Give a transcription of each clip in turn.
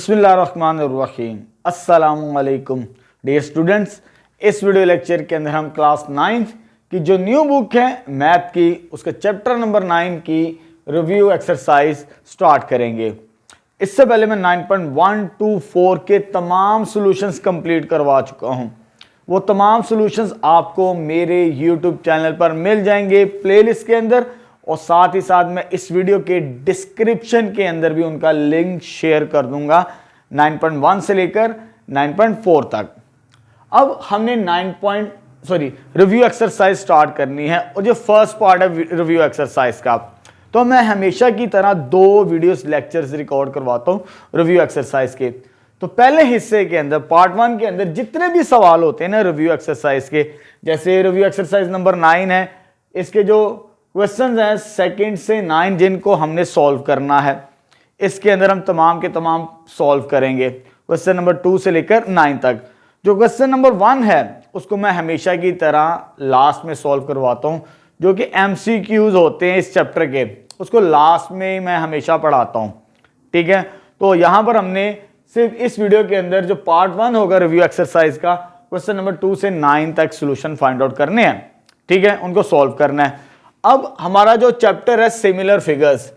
बिस्मिल्लाहिर्रहमानिर्रहीम। अस्सलामुअलैकुम dear students. इस वीडियो लेक्चर के अंदर हम क्लास 9th की जो न्यू बुक है मैथ की, उसके चैप्टर नंबर 9 की रिव्यू एक्सरसाइज स्टार्ट करेंगे। इससे पहले मैं 9.1 to 4 के तमाम सॉल्यूशंस कंप्लीट करवा चुका हूं। वो तमाम सॉल्यूशंस आपको मेरे यूट्यूब चैनल पर मिल जाएंगे प्लेलिस्ट के अंदर, और साथ ही साथ मैं इस वीडियो के डिस्क्रिप्शन के अंदर भी उनका लिंक शेयर कर दूंगा 9.1 से लेकर 9.4 तक। अब हमने रिव्यू एक्सरसाइज स्टार्ट करनी है, और जो फर्स्ट पार्ट है रिव्यू एक्सरसाइज का, तो मैं हमेशा की तरह 2 वीडियोस लेक्चर्स रिकॉर्ड करवाता हूं रिव्यू एक्सरसाइज के। तो पहले हिस्से के अंदर पार्ट 1 के अंदर जितने भी सवाल होते हैं ना रिव्यू एक्सरसाइज के, जैसे रिव्यू एक्सरसाइज नंबर 9 है, इसके जो क्वेश्चंस हैं 2 से 9 जिनको हमने सॉल्व करना है, इसके अंदर हम तमाम के तमाम सॉल्व करेंगे क्वेश्चन नंबर 2 से लेकर 9 तक। जो क्वेश्चन नंबर 1 है उसको मैं हमेशा की तरह लास्ट में सॉल्व करवाता हूं, जो कि MCQs होते हैं इस चैप्टर के, उसको लास्ट में मैं हमेशा पढ़ाता हूं। ठीक है, तो यहां पर हमने सिर्फ इस वीडियो के अंदर जो पार्ट 1 होगा रिव्यू एक्सरसाइज का, क्वेश्चन नंबर 2 से 9 तक सोल्यूशन फाइंड आउट करने हैं। ठीक है, उनको सॉल्व करना है। अब हमारा जो चैप्टर है सिमिलर फिगर्स,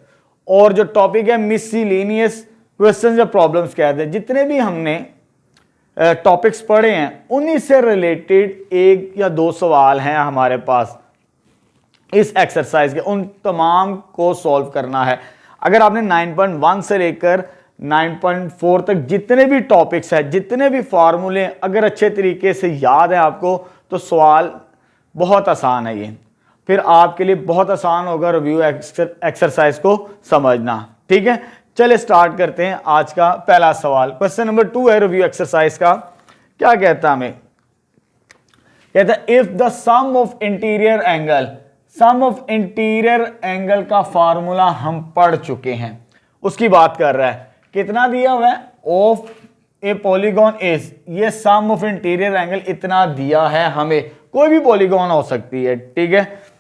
और जो टॉपिक है मिसलेनियस क्वेश्चंस या प्रॉब्लम्स कहते हैं, जितने भी हमने टॉपिक्स पढ़े हैं उन्हीं से रिलेटेड 1 या 2 सवाल हैं हमारे पास इस एक्सरसाइज के, उन तमाम को सॉल्व करना है। अगर आपने 9.1 से लेकर 9.4 तक जितने भी टॉपिक्स हैं, जितने भी फार्मूले अगर अच्छे तरीके से याद है आपको, तो सवाल बहुत आसान है। ये फिर आपके लिए बहुत आसान होगा रिव्यू एक्सरसाइज को समझना। ठीक है, चलिए स्टार्ट करते हैं आज का पहला सवाल। क्वेश्चन नंबर 2 है रिव्यू एक्सरसाइज का। क्या कहता है हमें? कहता है if the sum of interior angle, sum of interior angle का फार्मूला हम पढ़ चुके हैं, उसकी बात कर रहा है। कितना दिया हुआ है? ऑफ ए पॉलीगॉन इज, ये सम ऑफ इंटीरियर एंगल इतना दिया है हमें, कोई भी पॉलीगॉन हो सकती है। ठीक है,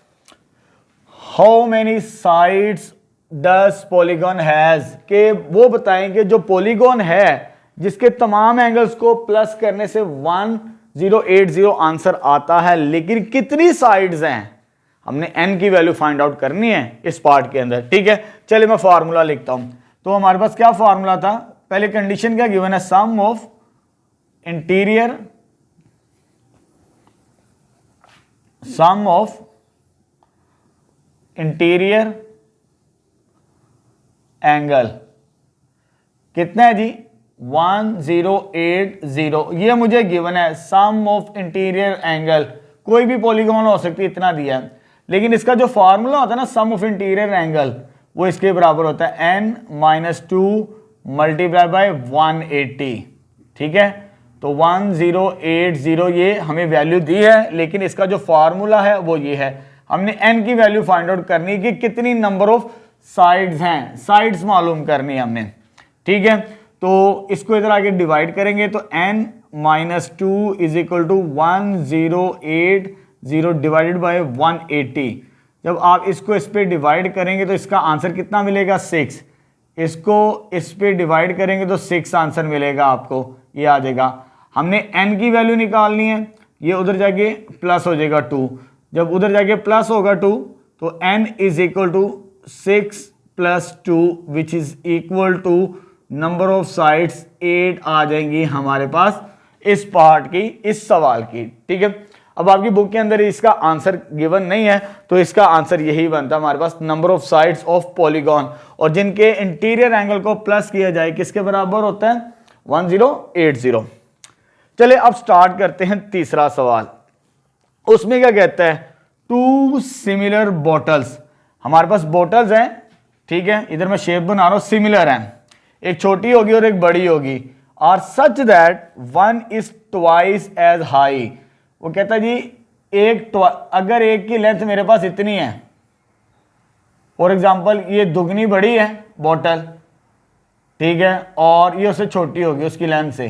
how many sides does polygon has, के वो बताएंगे जो पॉलीगॉन है जिसके तमाम एंगल्स को प्लस करने से 1080 आंसर आता है, लेकिन कितनी साइड्स हैं, हमने n की वैल्यू फाइंड आउट करनी है इस पार्ट के अंदर। ठीक है, चलिए मैं फार्मूला लिखता हूं। तो हमारे पास क्या फार्मूला था? पहले कंडीशन क्या गिवन है? Sum of interior, sum of interior angle कितना है जी? 1080, ये मुझे गिवन है। सम ऑफ इंटीरियर एंगल, कोई भी पॉलीगॉन हो सकती है, इतना दिया है। लेकिन इसका जो फार्मूला होता है ना सम ऑफ इंटीरियर एंगल, वो इसके बराबर होता है n-2 मल्टीप्लाई बाय 180। ठीक है, तो 1080 ये हमें वैल्यू दी है, लेकिन इसका जो फार्मूला है वो ये है। हमने n की वैल्यू फाइंड आउट करनी है कि कितनी नंबर ऑफ साइड्स हैं, साइड्स मालूम करनी है हमने। ठीक है, तो इसको इधर आगे डिवाइड करेंगे तो n-2 is equal to 1080 divided by 180। जब आप इसको इस पे डिवाइड करेंगे तो इसका आंसर कितना मिलेगा? 6। इसको इस पे डिवाइड करेंगे तो 6 आंसर मिलेगा आपको, ये आ जाएगा। हमने n की वैल्यू निकालनी है, ये उधर जाके प्लस हो जाएगा 2। जब उधर जाके प्लस होगा 2 तो n is equal to 6 plus 2 which is equal to number of sides 8 आ जाएंगी हमारे पास इस पार्ट की, इस सवाल की। ठीक है, अब आपकी बुक के अंदर इसका आंसर गिवन नहीं है, तो इसका आंसर यही बनता है हमारे पास, number of sides of polygon, और जिनके इंटीरियर एंगल को प्लस किया जाए किसके बराबर होता है? 1080। चलिए अब स्टार्ट करते हैं तीसरा सवाल। उसमें क्या कहता है? 2 सिमिलर बॉटल्स, हमारे पास बॉटल्स हैं। ठीक है, इधर मैं शेप बना रहा हूं, सिमिलर हैं, एक छोटी होगी और एक बड़ी होगी, और such that one is twice as high. वो कहता है जी अगर एक की लेंथ मेरे पास इतनी है, फॉर एग्जांपल ये दुगनी बड़ी है बॉटल, ठीक है, और ये उससे छोटी होगी उसकी लेंथ से।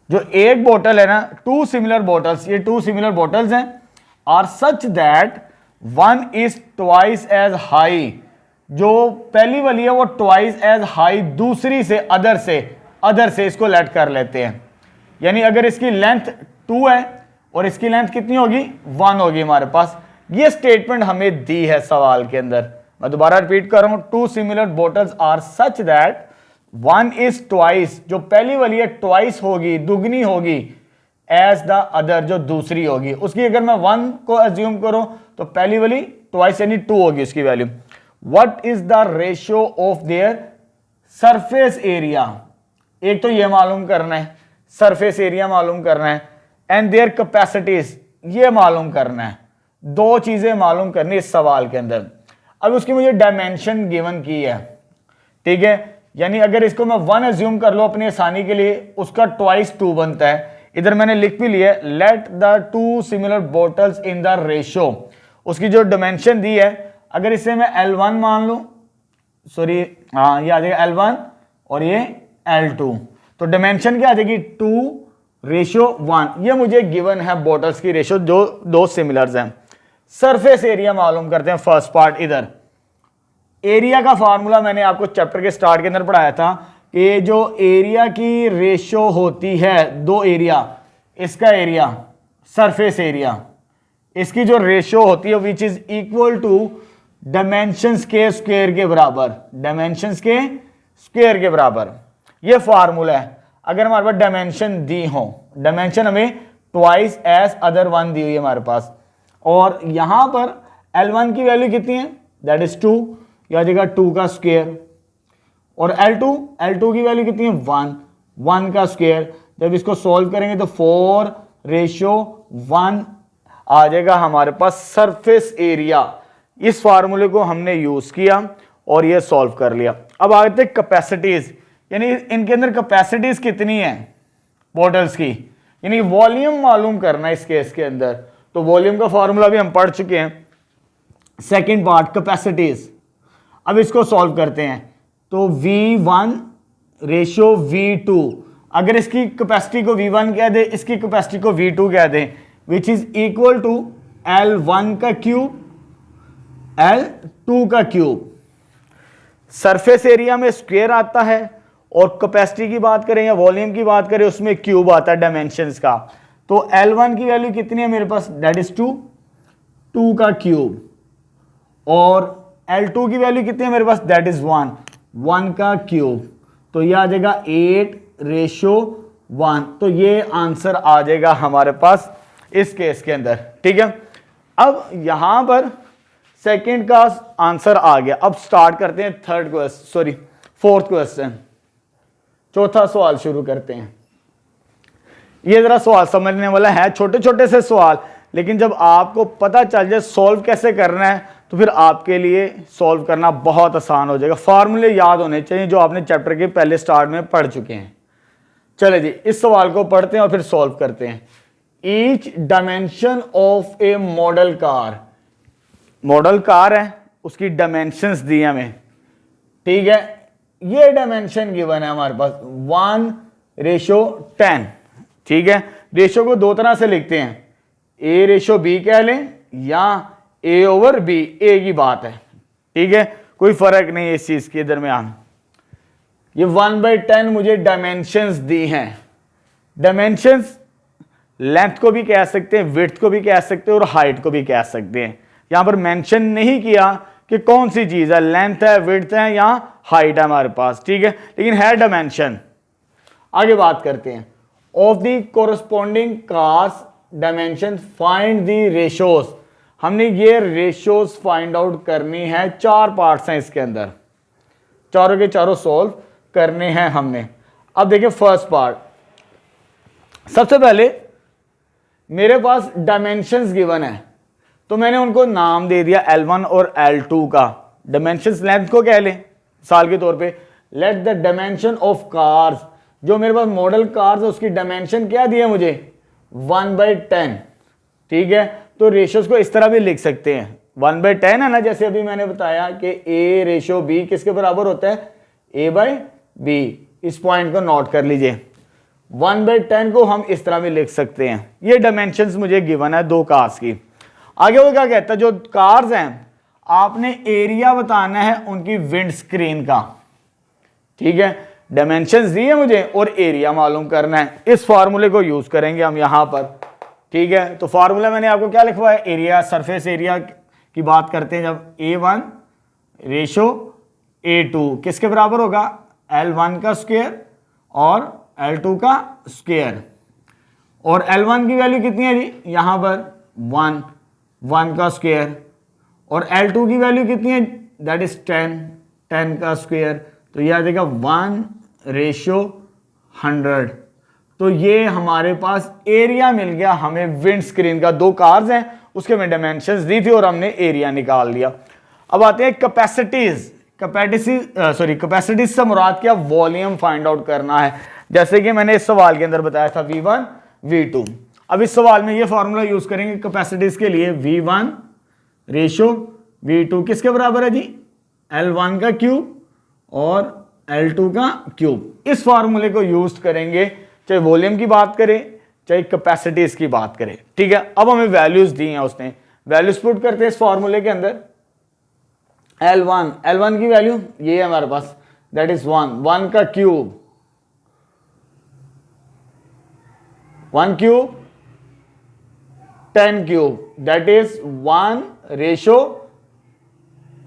जो एक बॉटल है ना, 2 सिमिलर बॉटल्स, ये 2 सिमिलर बॉटल्स हैं, are such that one is twice as high, जो पहली वाली है वो ट्वाइस एज हाई दूसरी से अदर से इसको लेट कर लेते हैं। यानी अगर इसकी लेंथ 2 है और इसकी लेंथ कितनी होगी 1 होगी हमारे पास। ये स्टेटमेंट हमें दी है सवाल के अंदर। मैं दोबारा रिपीट कर रहा हूं, 2 similar bottles are such that 1 is twice, जो पहली वाली है ट्वाइस होगी, दुगनी होगी, एज द अदर जो दूसरी होगी उसकी। अगर मैं 1 को अज्यूम करूं तो पहली वाली ट्वाइस यानी 2 होगी उसकी value. What is the ratio of their surface area, एक तो ये मालूम करना है, सरफेस एरिया मालूम करना है, एंड देयर कैपेसिटीज ये मालूम करना है। 2 चीजें मालूम करनी इस सवाल के अंदर। अब उसकी मुझे डायमेंशन गिवन की है, ठीक है, यानी अगर इसको मैं 1 अज्यूम कर लो अपनी आसानी के लिए, उसका ट्वाइस 2 बनता है। इधर मैंने लिख भी लिया, let the 2 similar bottles in the ratio, उसकी जो डायमेंशन दी है, अगर इसे मैं L1 मान लूं, सॉरी हाँ ये आ जाएगा L1 और ये L2, तो डायमेंशन क्या आ जाएगी 2:1। ये मुझे गिवन है बॉटल्स की रेशियो जो 2 सिमिलर्स हैं। सरफेस एरिया मालूम करते हैं फर्स्ट पार्ट। इधर एरिया का फार्मूला मैंने आपको चैप्टर के स्टार्ट के अंदर पढ़ाया था कि जो एरिया की रेशियो होती है, 2 एरिया, इसका एरिया सरफेस एरिया, इसकी जो रेशियो होती है विच इज इक्वल टू डायमेंशंस के स्क्वायर के बराबर, डायमेंशंस के स्क्वायर के बराबर। ये फार्मूला है। अगर हमारे पास डायमेंशन दी हो, डायमेंशन हमें ट्वाइस एज अदर 1 दी हुई है हमारे पास, और यहां पर L1 की वैल्यू कितनी है, दैट इज 2, यह आ जाएगा 2 का स्क्वायर, और L2 की वैल्यू कितनी है 1 का स्क्वायर। जब इसको सॉल्व करेंगे तो 4:1 आ जाएगा हमारे पास सरफेस एरिया। इस फार्मूले को हमने यूज किया और ये सॉल्व कर लिया। अब आगे कैपेसिटीज, यानी इनके अंदर कैपेसिटीज कितनी है बॉटल्स की, यानी वॉल्यूम मालूम करना है इस केस के अंदर। तो वॉल्यूम का फॉर्मूला भी हम पढ़ चुके हैं। सेकंड पार्ट कैपेसिटीज, अब इसको सॉल्व करते हैं। तो V1:V2, अगर इसकी कैपेसिटी को V1 कह दे, इसकी कैपेसिटी को V2 कह दे, which is equal to L1 का क्यूब L2 का क्यूब। सरफेस एरिया में स्क्वायर आता है और कैपेसिटी की बात करें या वॉल्यूम की बात करें उसमें क्यूब आता है डायमेंशंस का। तो L1 की वैल्यू कितनी है मेरे पास, दैट इज 2 का क्यूब, और L2 की वैल्यू कितनी है मेरे पास, दैट इज 1 का क्यूब। तो ये आ जाएगा 8:1। तो ये आंसर आ जाएगा हमारे पास इस केस के अंदर, ठीक है। अब यहां पर सेकंड का आंसर आ गया। अब स्टार्ट करते हैं फोर्थ क्वेश्चन, चौथा सवाल शुरू करते हैं। ये जरा सवाल समझने वाला है, छोटे छोटे से सवाल, लेकिन जब आपको पता चल जाए सॉल्व कैसे करना है तो फिर आपके लिए सॉल्व करना बहुत आसान हो जाएगा। फार्मूले याद होने चाहिए जो आपने चैप्टर के पहले स्टार्ट में पढ़ चुके हैं। चले जी, इस सवाल को पढ़ते हैं और फिर सॉल्व करते हैं। Each dimension of A model car है, उसकी डायमेंशंस दी है हमें, ठीक है। ये डायमेंशन गिवन है हमारे पास 1:10, ठीक है। रेशियो को 2 तरह से लिखते हैं, A:B कह लें या A/B, ए की बात है, ठीक है, कोई फर्क नहीं है इस चीज के दरमियान। ये 1/10 मुझे डायमेंशंस दी हैं। डायमेंशंस लेंथ को भी कह सकते हैं, विड्थ को भी कह सकते हैं और हाइट को भी कह सकते हैं। यहां पर मेंशन नहीं किया कि कौन सी चीज है, लेंथ है, विड्थ है या हाइट है हमारे पास, ठीक है, लेकिन है डायमेंशन। आगे बात करते हैं। Of the corresponding cars dimension find the ratios. हमने ये रेशियोज फाइंड आउट करनी है। 4 पार्ट्स हैं इसके अंदर, चारों के चारों सॉल्व करने हैं हमने। अब देखिए फर्स्ट पार्ट, सबसे पहले मेरे पास डायमेंशंस गिवन है तो मैंने उनको नाम दे दिया L1 और L2 का। डायमेंशंस लेंथ को कह लें साल के तौर पे, let the dimension of cars, जो मेरे पास मॉडल कार्स है उसकी डायमेंशन क्या दी है मुझे 1/10, ठीक है। तो रेशियोज को इस तरह भी लिख सकते हैं, 1/10 है ना, जैसे अभी मैंने बताया कि A:B किसके बराबर होता है, A/B। इस पॉइंट को नोट कर लीजिए, 1/10 को हम इस तरह भी लिख सकते हैं। ये डायमेंशंस मुझे गिवन है 2 कार्स की। आगे वो क्या कहता है, जो कार्स हैं आपने एरिया बताना है उनकी विंड स्क्रीन का, ठीक है। डायमेंशंस दिए मुझे और एरिया मालूम करना है। इस फार्मूले को यूज करेंगे हम यहां पर, ठीक है। तो फार्मूला मैंने आपको क्या लिखवाया, एरिया, सरफेस एरिया की बात करते हैं जब A1 रेशो A2 किसके बराबर होगा, L1 का स्क्वायर और L2 का स्क्वायर। और L1 की वैल्यू कितनी है जी, यहां पर 1 का स्क्वायर, और L2 की वैल्यू कितनी है, दैट इज 10 का स्क्वायर। तो ये आ जाएगा 1:100। तो ये हमारे पास एरिया मिल गया हमें विंड स्क्रीन का। 2 कार्स हैं, उसके में डायमेंशंस दी थी और हमने एरिया निकाल लिया। अब आते हैं कैपेसिटीज। कैपेसिटीज से मुराद क्या, वॉल्यूम फाइंड आउट करना है। जैसे कि मैंने इस सवाल के अंदर बताया था V1 V2। अब इस सवाल में ये फॉर्मूला यूज करेंगे कैपेसिटीज के लिए, V1 रेशो V2 किसके बराबर है जी, L1 का क्यूब और L2 का क्यूब। इस फार्मूले को यूज करेंगे चाहे वॉल्यूम की बात करें चाहे कैपेसिटीज की बात करें, ठीक है। अब हमें वैल्यूज दी हैं उसने, वैल्यूज पुट करते हैं इस फार्मूले के अंदर। L1 की वैल्यू ये है हमारे पास, दैट इज 1 का cube, 1 cube 10 cube, that is 1 ratio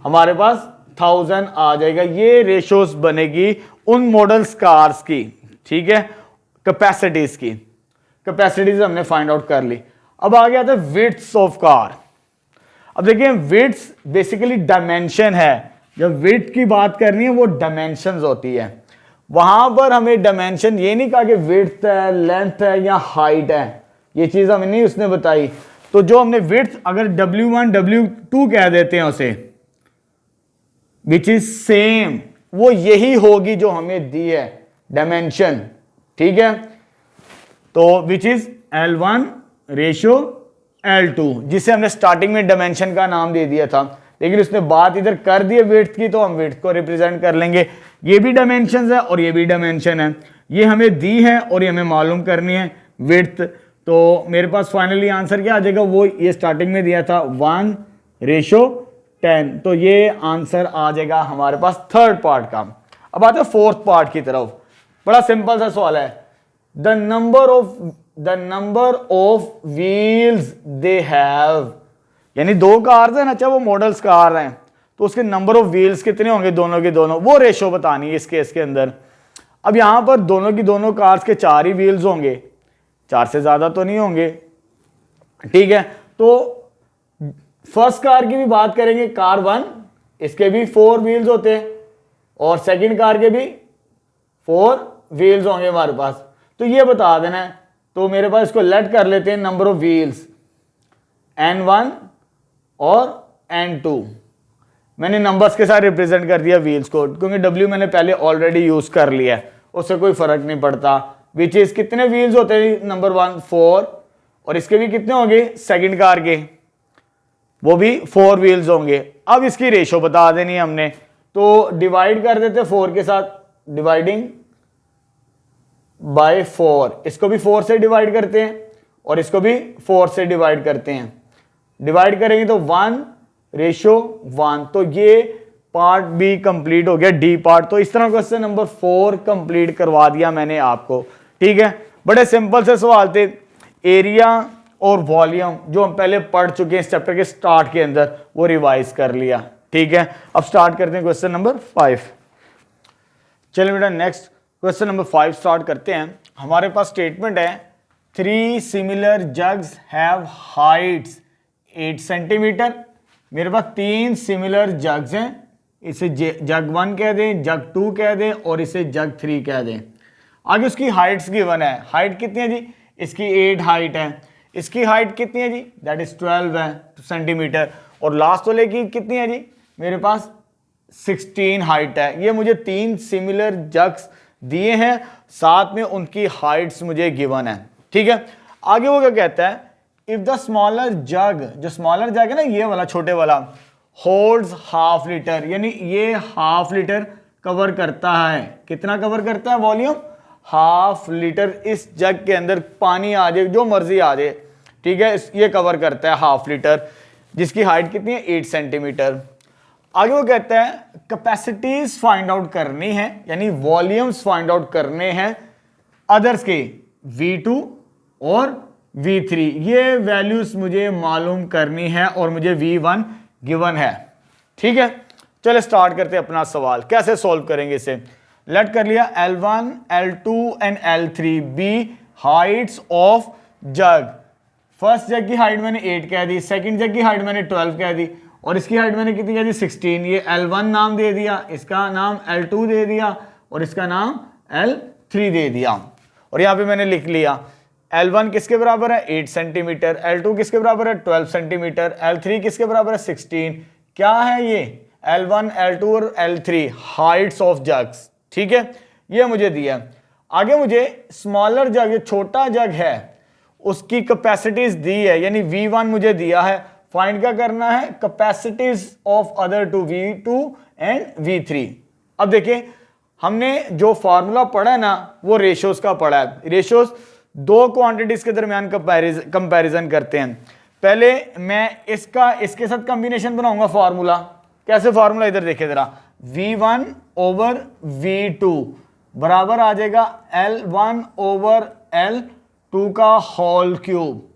हमारे पास 1000 आ जाएगा। ये रेशोस बनेगी उन मॉडल्स कार्स की, ठीक है, कैपेसिटीज की। कैपेसिटीज हमने फाइंड आउट कर ली। अब आ गया था विड्थ्स ऑफ कार। अब देखिए विड्थ्स बेसिकली डायमेंशन है। जब विड्थ की बात करनी है वो डायमेंशंस होती है। वहां पर हमें डायमेंशन ये नहीं कहा कि विड्थ है, लेंथ है या हाइट है, ये चीज हमें नहीं उसने बताई। तो जो हमने विड्थ अगर W1 W2 कह देते हैं उसे, विच इज सेम, वो यही होगी जो हमें दी है डायमेंशन, ठीक है। तो which is L1 ratio L2, जिसे हमने स्टार्टिंग में डायमेंशन का नाम दे दिया था, लेकिन उसने बात इधर कर दी है विड्थ की, तो हम विड्थ को रिप्रेजेंट कर लेंगे। ये भी डायमेंशन है और ये भी डायमेंशन है, ये हमें दी है और ये हमें मालूम करनी है विड्थ। तो मेरे पास फाइनली आंसर क्या आ जाएगा, वो ये स्टार्टिंग में दिया था 1:10। तो ये आंसर आ जाएगा हमारे पास थर्ड पार्ट का। अब आते हैं फोर्थ पार्ट की तरफ। बड़ा सिंपल सा सवाल है, the number of wheels they have, यानी 2 कार्स हैं ना, चाहे वो मॉडल्स कार हैं, तो उसके नंबर ऑफ व्हील्स कितने होंगे दोनों के दोनों, वो रेशो बतानी है इस केस के अंदर। अब यहां पर दोनों की दोनों कार्स के 4 ही व्हील्स होंगे, 4 से ज्यादा तो नहीं होंगे, ठीक है। तो फर्स्ट कार की भी बात करेंगे, कार 1, इसके भी 4 व्हील्स होते हैं, और सेकंड कार के भी 4 व्हील्स होंगे हमारे पास। तो ये बता देना है। तो मेरे पास इसको लेट कर लेते हैं नंबर ऑफ व्हील्स, N1 और N2। मैंने नंबर्स के साथ रिप्रेजेंट कर दिया व्हील्स को, क्योंकि W मैंने पहले ऑलरेडी यूज कर लिया है, उससे कोई फर्क नहीं पड़ता। विच इज कितने व्हील्स होते हैं, नंबर 1 4, और इसके भी कितने होंगे सेकंड कार के, वो भी 4 व्हील्स होंगे। अब इसकी रेशो बता देनी है हमने, तो डिवाइड कर देते 4 के साथ, डिवाइडिंग बाय 4, इसको भी 4 से डिवाइड करते हैं और इसको भी 4 से डिवाइड करते हैं। डिवाइड करेंगे तो 1:1। तो ये पार्ट भी कंप्लीट हो गया, डी पार्ट। तो इस तरह क्वेश्चन नंबर 4 कंप्लीट करवा दिया मैंने आपको, ठीक है। बड़े सिंपल से सवाल थे। एरिया और वॉल्यूम जो हम पहले पढ़ चुके हैं इस चैप्टर के स्टार्ट के अंदर, वो रिवाइज कर लिया, ठीक है। अब स्टार्ट करते हैं क्वेश्चन नंबर 5। चलिए बेटा नेक्स्ट क्वेश्चन नंबर 5 स्टार्ट करते हैं। हमारे पास स्टेटमेंट है, 3 similar jugs have Heights 8 centimetre. मेरे पास 3 सिमिलर जग्स हैं, इसे जग 1 कह दें, जग 2 कह दें और इसे जग 3 कह दें। आगे उसकी हाइट्स गिवन है। हाइट कितनी है जी, इसकी 8 हाइट है। इसकी हाइट कितनी है जी, दैट इज 12 है सेंटीमीटर। और लास्ट वाले की कितनी है जी, मेरे पास 16 हाइट है। ये मुझे 3 सिमिलर जग्स दिए हैं, साथ में उनकी हाइट्स मुझे गिवन है, ठीक है। आगे वो क्या कहता है, इफ द स्मॉलर जग, जो स्मॉलर जग है ना ये वाला छोटे वाला, होल्ड्स ½ लीटर, यानी ये ½ लीटर कवर करता है। कितना कवर करता है वॉल्यूम, ½ लीटर। इस जग के अंदर पानी आ जाए, जो मर्जी आ जाए, ठीक है, ये कवर करता है ½ लीटर। जिसकी हाइट कितनी है 8 सेंटीमीटर। आगे वो कहता है कैपेसिटीज फाइंड आउट करनी है, यानी वॉल्यूम्स फाइंड आउट करने हैं अदर्स के V2 और V3, ये वैल्यूज मुझे मालूम करनी है और मुझे V1 गिवन है। ठीक है, चलो स्टार्ट करते हैं अपना सवाल। कैसे सॉल्व करेंगे इसे? लेट कर लिया L1, L2 and L3 be heights of jug. First jug की हाइट मैंने 8 कह दी, सेकंड जग की हाइट मैंने 12 कह दी, और इसकी हाइट मैंने कितनी कह दी 16। ये L1 नाम दे दिया, इसका नाम L2 दे दिया और इसका नाम L3 दे दिया। और यहाँ पे मैंने लिख लिया L1 किसके बराबर है 8 सेंटीमीटर, L2 किसके बराबर है 12 सेंटीमीटर, L3 किसके बराबर है 16। क्या है ये? L1, L2 और L3 हाइट्स ऑफ जग्स। ठीक है, ये मुझे दिया। आगे मुझे स्मॉलर जग, जो छोटा जग है, उसकी कैपेसिटीज दी है, यानी V1 मुझे दिया है। फाइंड क्या करना है? Capacities of other two V2 and V3। अब देखिए, हमने जो फॉर्मूला पढ़ा है ना, वो रेशियोज का पढ़ा है। रेशियोज दो क्वांटिटीज के दरमियान कंपैरिजन करते हैं। पहले मैं इसके साथ कॉम्बिनेशन बनाऊंगा फॉर्मूला। कैसे फॉर्मूला? इधर देखिए जरा, V1 ओवर V2 बराबर आ जाएगा L1 ओवर L2 का होल क्यूब।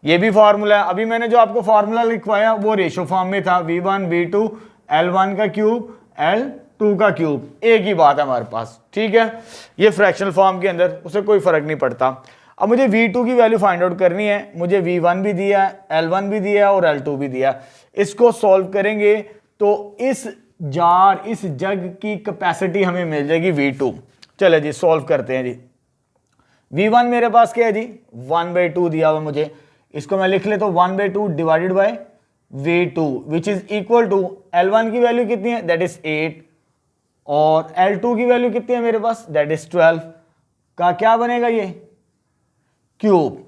ये भी फॉर्मूला है। अभी मैंने जो आपको फॉर्मूला लिखवाया वो रेशो फॉर्म में था, V1 V2 L1 का क्यूब L2 का क्यूब, एक ही बात है हमारे पास। ठीक है, ये फ्रैक्शनल फॉर्म के अंदर उसे कोई फर्क नहीं पड़ता। अब मुझे V2 की वैल्यू फाइंड आउट करनी है। मुझे V1 भी दिया है, L1 भी दिया है और L2 भी दिया है। इसको सॉल्व करेंगे तो इस जग की कैपेसिटी हमें मिल जाएगी V2। चले जी सॉल्व करते हैं जी। V1 मेरे पास क्या है जी 1/2 दिया हुआ मुझे, इसको मैं लिख लेता हूं 1/2 divided by V2 which is equal to L1 की वैल्यू कितनी है दैट इज 8 और L2 की वैल्यू कितनी है मेरे पास दैट इज 12 का क्या बनेगा ये क्यूब।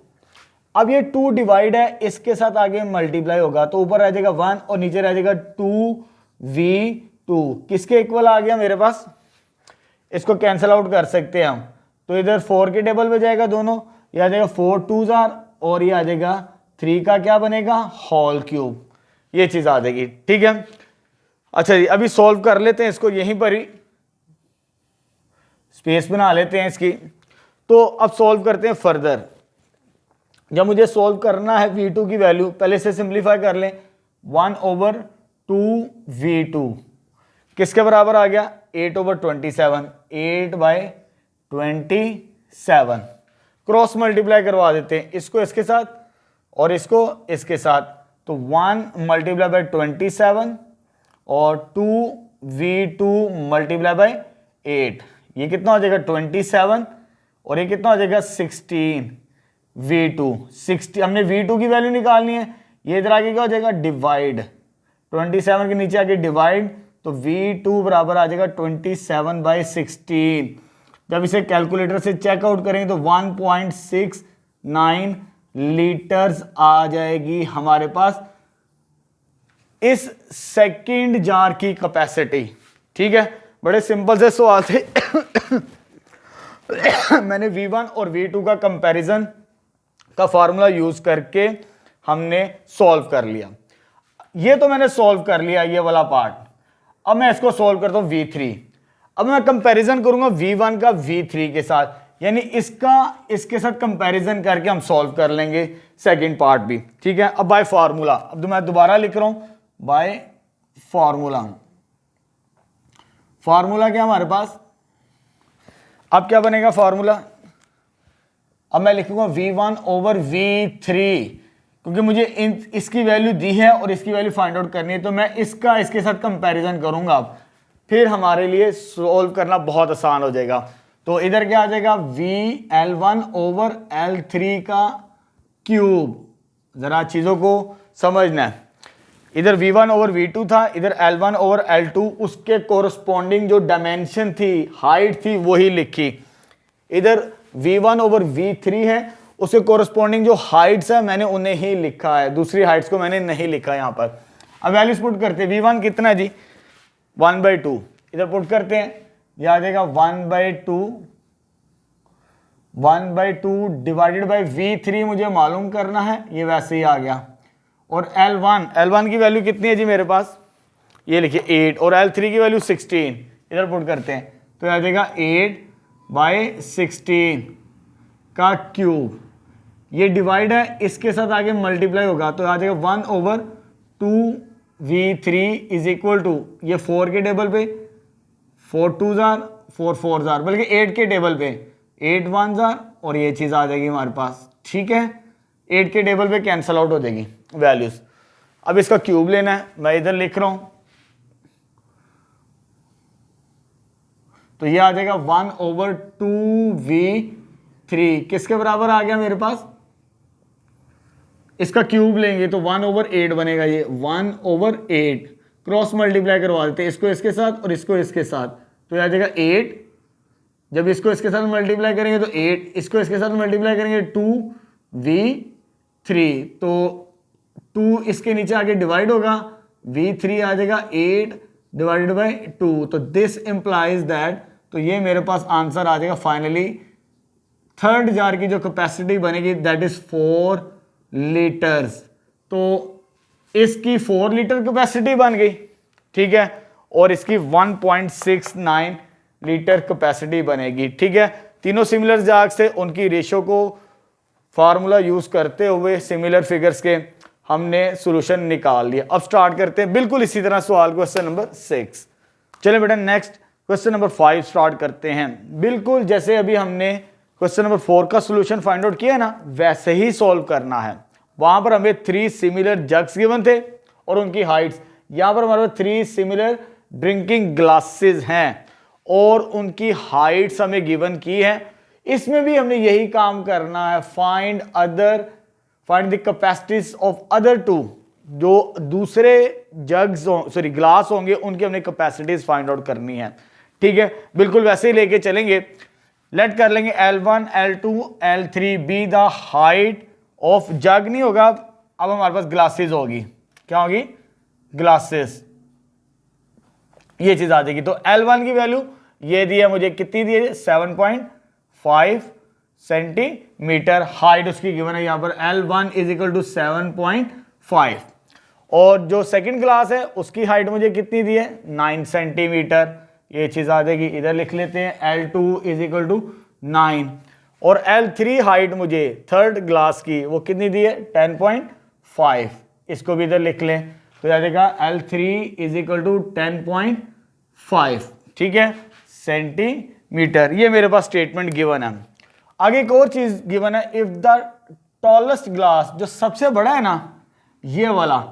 अब ये 2 डिवाइड है, इसके साथ आगे मल्टीप्लाई होगा तो ऊपर आ जाएगा 1 और नीचे रह जाएगा 2V2। किसके इक्वल आ गया मेरे पास? इसको कैंसिल आउट कर सकते हैं हम, तो इधर 4 के टेबल पे जाएगा दोनों, ये आ जाएगा 4 2s और ये आ जाएगा 3 का क्या बनेगा होल क्यूब, ये चीज आ जाएगी। ठीक है, अच्छा जी अभी सॉल्व कर लेते हैं इसको, यहीं पर ही स्पेस बना लेते हैं इसकी। तो अब सॉल्व करते हैं फर्दर। जब मुझे सॉल्व करना है V2 की वैल्यू, पहले से सिंप्लीफाई कर लें 1/2V2 किसके बराबर आ गया 8/27, 8/27। क्रॉस मल्टीप्लाई करवा देते हैं, इसको इसके साथ और इसको इसके साथ, तो 1 मल्टीप्लाई बाय 27 और 2V2 मल्टीप्लाई बाय 8, ये कितना हो जाएगा 27 और ये कितना हो जाएगा 16V2। 60 हमने V2 की वैल्यू निकालनी है, ये इधर आगे क्या हो जाएगा डिवाइड, 27 के नीचे आगे डिवाइड, तो V2 बराबर आ जाएगा 27/16। जब इसे कैलकुलेटर से चेकआउट करेंगे तो 1.69 लीटर्स आ जाएगी हमारे पास इस सेकंड जार की कैपेसिटी। ठीक है, बड़े सिंपल से सवाल थे। मैंने V1 और V2 का कंपैरिजन का फॉर्मूला यूज करके हमने सॉल्व कर लिया। ये तो मैंने सॉल्व कर लिया ये वाला पार्ट। अब मैं इसको सॉल्व करता हूं V3। अब मैं कंपैरिजन करूंगा V1 का V3 के साथ, यानी इसके साथ कंपैरिजन करके हम सॉल्व कर लेंगे सेकंड पार्ट भी। ठीक है, अब बाय फार्मूला, अब तो मैं दोबारा लिख रहा हूं बाय फार्मूला। फार्मूला क्या हमारे पास, अब क्या बनेगा फार्मूला, अब मैं लिखूंगा V1/V3 क्योंकि मुझे इसकी वैल्यू दी है और इसकी वैल्यू फाइंड आउट करनी है, तो मैं इसके साथ कंपैरिजन करूंगा, फिर हमारे लिए सॉल्व करना बहुत आसान हो जाएगा। तो इधर क्या आ जाएगा VL1/L3 का क्यूब। जरा चीजों को समझना है, इधर V1/V2 था, इधर L1/L2, उसके कोरस्पॉन्डिंग जो डायमेंशन थी, हाइट थी, वही लिखी। इधर V1/V3 है, उसके कोरस्पॉन्डिंग जो हाइट्स है मैंने उन्हें ही लिखा है, दूसरी हाइट्स को मैंने नहीं लिखा यहां पर। अब वैल्यूज पुट करते हैं, V1 कितना है जी 1/2, इधर पुट करते हैं, यह आ जाएगा 1/2 डिवाइडेड बाय V3 मुझे मालूम करना है, ये वैसे ही आ गया, और L1 की वैल्यू कितनी है जी मेरे पास, ये लिखिए 8, और L3 की वैल्यू 16, इधर पुट करते हैं तो आ जाएगा 8/16 का क्यूब। ये डिवाइड है, इसके साथ आगे मल्टीप्लाई होगा तो आ जाएगा 1/2v3 इज इक्वल टू, ये 4 के टेबल पे 4 2s are 4 4s are, बल्कि 8 के टेबल पे 8 1s are, और ये चीज़ आ जाएगी हमारे पास। ठीक है, 8 के टेबल पे कैंसल आउट हो जाएगी वैल्यूज। अब इसका क्यूब लेना है, मैं इधर लिख रहा हूं तो ये आ जाएगा 1/2v3 किसके बराबर आ गया मेरे पास, इसका क्यूब लेंगे तो 1/8 बनेगा, ये 1/8 क्रॉस मल्टीप्लाई करवा देते हैं इसको इसके साथ और इसको इसके साथ, तो ये आ जाएगा 8, जब इसको इसके साथ मल्टीप्लाई करेंगे तो 8, इसको इसके साथ मल्टीप्लाई करेंगे 2v3, तो 2 इसके नीचे आगे डिवाइड होगा, v3 आ जाएगा 8/2, तो दिस इंप्लाइज दैट, तो ये मेरे पास आंसर आ जाएगा फाइनली थर्ड जार की जो कैपेसिटी बनेगी दैट इज 4 लीटर्स। तो इसकी 4 लीटर कैपेसिटी बन गई, ठीक है, और इसकी 1.69 लीटर कैपेसिटी बनेगी। ठीक है, तीनों सिमिलर जाग से उनकी रेशो को फार्मूला यूज करते हुए सिमिलर फिगर्स के हमने सॉल्यूशन निकाल लिया। अब स्टार्ट करते हैं बिल्कुल इसी तरह सवाल क्वेश्चन नंबर 6। चलिए बेटा नेक्स्ट क्वेश्चन नंबर 5 स्टार्ट करते हैं। बिल्कुल जैसे अभी हमने क्वेश्चन नंबर 4 का सॉल्यूशन फाइंड आउट किया ना, वैसे ही सॉल्व करना है। वहां पर हमें 3 सिमिलर जग्स गिवन थे और उनकी हाइट्स, यहां पर हमारे पास 3 सिमिलर ड्रिंकिंग ग्लासेस हैं और उनकी हाइट्स हमें गिवन की है। इसमें भी हमने यही काम करना है, find the capacities of other 2, जो दूसरे जग्स सॉरी ग्लास होंगे उनकी हमने कैपेसिटीज फाइंड आउट करनी है। ठीक है, बिल्कुल वैसे ही लेके चलेंगे। लेट कर लेंगे L1 L2 L3 be the height of jug, नहीं होगा, अब हमारे पास ग्लासेस होगी, क्या होगी, ग्लासेस, ये चीज आ जाएगी। तो L1 की वैल्यू ये दी है मुझे, कितनी दी है, 7.5 सेंटीमीटर हाइट उसकी गिवन है यहां पर, L1 इज इक्वल टू 7.5, और जो सेकंड ग्लास है उसकी हाइट मुझे कितनी दी है, 9 सेंटीमीटर, ये चीज आ जाएगी, इधर लिख लेते हैं L2 इज इक्वल टू 9, और L3 हाइट मुझे थर्ड ग्लास की वो कितनी दी है, 10.5, इसको भी इधर लिख लें तो आ जाएगा L3 इज इक्वल टू 10.5, ठीक है, सेंटीमीटर। ये मेरे पास स्टेटमेंट गिवन है। आगे एक और चीज गिवन है, इफ द टॉलेस्ट ग्लास, जो सबसे बड़ा है ना ये वाला,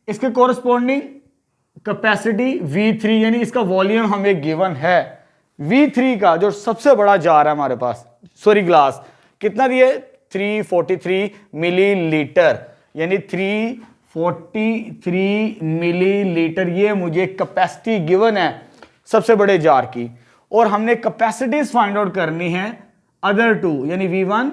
इसके कोरस्पॉन्डिंग कैपेसिटी V3 यानी इसका वॉल्यूम हमें गिवन है, V3 का जो सबसे बड़ा जार है हमारे पास, सॉरी ग्लास, कितना दिए, 343 मिलीलीटर, यानी 343 मिलीलीटर, ये मुझे कैपेसिटी गिवन है सबसे बड़े जार की। और हमने कैपेसिटीज फाइंड आउट करनी है अदर 2 यानी V1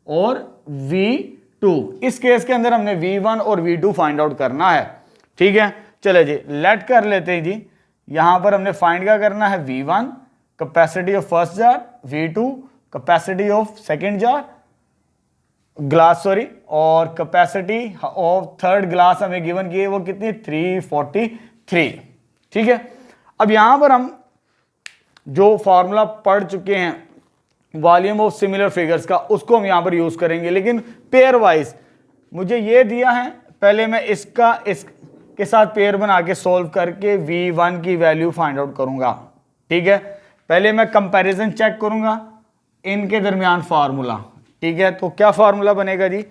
और V2। इस केस के अंदर हमने V1 और V2 फाइंड आउट करना है। ठीक है, चले जी लेट कर लेते हैं जी। यहां पर हमने फाइंड क्या करना है, V1 capacity of first jar, V2 capacity of second jar glass sorry, और कैपेसिटी ऑफ थर्ड ग्लास हमें गिवन की है वो कितनी, 343। ठीक है, अब यहां पर हम जो फॉर्मूला पढ़ चुके हैं वॉल्यूम ऑफ सिमिलर फिगर्स का, उसको हम यहां पर यूज करेंगे, लेकिन पेयर वाइज मुझे ये दिया है, पहले मैं इसके साथ पेयर बना के सॉल्व करके V1 की वैल्यू फाइंड आउट करूंगा। ठीक है, पहले मैं कंपैरिजन चेक करूंगा इनके दरमियान फार्मूला। ठीक है, तो क्या फार्मूला बनेगा जी,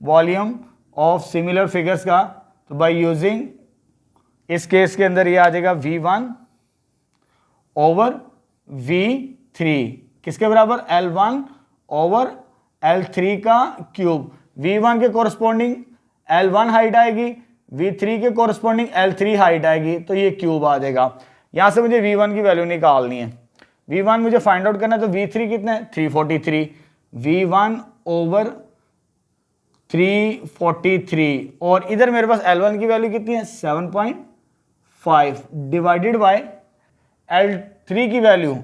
वॉल्यूम ऑफ सिमिलर फिगर्स का, तो बाय यूजिंग, इस केस के अंदर ये आ जाएगा V1 ओवर V3 किसके बराबर, L1 ओवर L3 का क्यूब। V1 के कोरस्पॉन्डिंग L1 हाइट आएगी, V3 के कोरस्पॉन्डिंग L3 हाइट आएगी, तो ये क्यूब आ जाएगा। यहां से मुझे V1 की वैल्यू निकालनी है, V1 मुझे फाइंड आउट करना है, तो V3 कितना है, 343, V1 ओवर 343, और इधर मेरे पास L1 की वैल्यू कितनी है, 7.5 डिवाइडेड बाय L3 की वैल्यू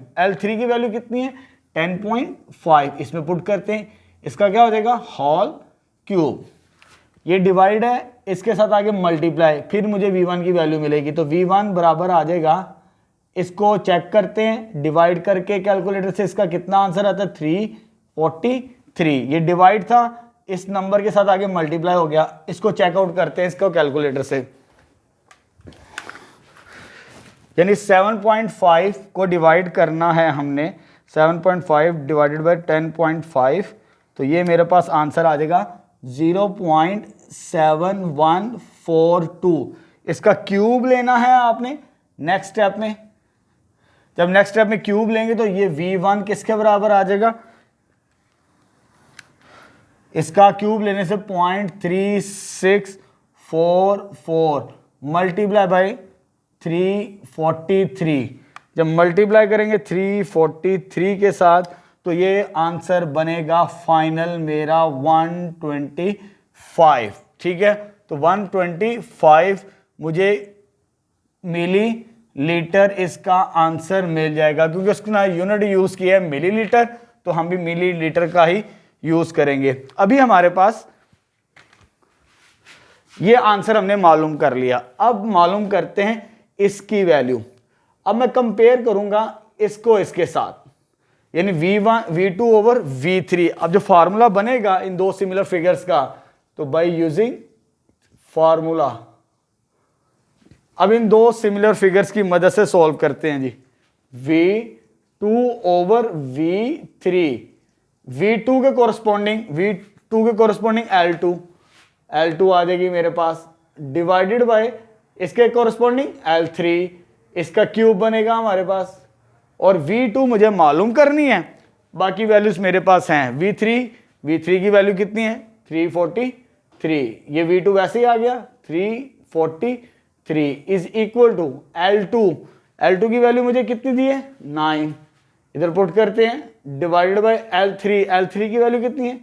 कितनी है, 10.5, इसमें पुट करते हैं, इसका क्या हो जाएगा, होल क्यूब। ये डिवाइड है, इसके साथ आगे मल्टीप्लाई, फिर मुझे V1 की वैल्यू मिलेगी। तो V1 बराबर आ जाएगा, इसको चेक करते हैं डिवाइड करके कैलकुलेटर से, इसका कितना आंसर आता है 343। ये डिवाइड था, इस नंबर के साथ आगे मल्टीप्लाई हो गया। इसको चेकआउट करते हैं इसको कैलकुलेटर से, यानी 7.5 को डिवाइड करना है हमने, 7.5 डिवाइडेड बाय 10.5, तो ये मेरे पास आंसर आ जाएगा 0.7142। इसका क्यूब लेना है आपने नेक्स्ट स्टेप में। जब नेक्स्ट स्टेप में क्यूब लेंगे तो ये V1 किसके बराबर आ जाएगा, इसका क्यूब लेने से 0.3644 मल्टीप्लाई बाय 343। जब मल्टीप्लाई करेंगे 343 के साथ तो ये आंसर बनेगा फाइनल मेरा 125। ठीक है, तो 125 मुझे मिली लीटर इसका आंसर मिल जाएगा, क्योंकि उसका यूनिट यूज किया है मिलीलीटर, तो हम भी मिलीलीटर का ही यूज करेंगे। अभी हमारे पास ये आंसर हमने मालूम कर लिया। अब मालूम करते हैं इसकी वैल्यू। अब मैं कंपेयर करूंगा इसको इसके साथ, यानी V1 V2 ओवर V3। अब जो फार्मूला बनेगा इन दो सिमिलर फिगर्स का, तो बाय यूजिंग फार्मूला, अब इन दो सिमिलर फिगर्स की मदद से सॉल्व करते हैं जी। V2 ओवर V3, V2 के कोरस्पॉन्डिंग L2 आ जाएगी मेरे पास, डिवाइडेड बाय इसके कोरस्पॉन्डिंग L3, इसका क्यूब बनेगा हमारे पास। और V2 मुझे मालूम करनी है, बाकी वैल्यूज मेरे पास हैं। V3 की वैल्यू कितनी है 343, ये V2 वैसे ही आ गया 343 इज इक्वल टू L2 की वैल्यू मुझे कितनी दी है 9, इधर पुट करते हैं डिवाइडेड बाय L3 की वैल्यू कितनी है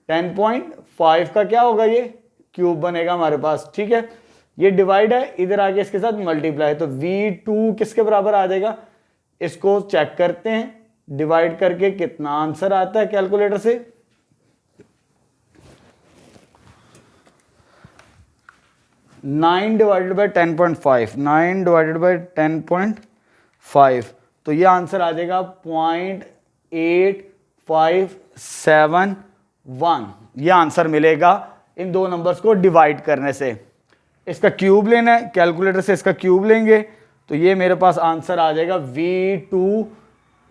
10.5 का क्या होगा ये क्यूब बनेगा हमारे पास। ठीक है, ये डिवाइड है, इधर आके इसके साथ मल्टीप्लाई, तो V2 किसके बराबर आ जाएगा, इसको चेक करते हैं डिवाइड करके कितना आंसर आता है कैलकुलेटर से। 9 डिवाइडेड बाय 10.5, तो ये आंसर आ जाएगा 0.8571। ये आंसर मिलेगा इन दो नंबर्स को डिवाइड करने से। इसका क्यूब लेना है, कैलकुलेटर से इसका क्यूब लेंगे तो ये मेरे पास आंसर आ जाएगा V2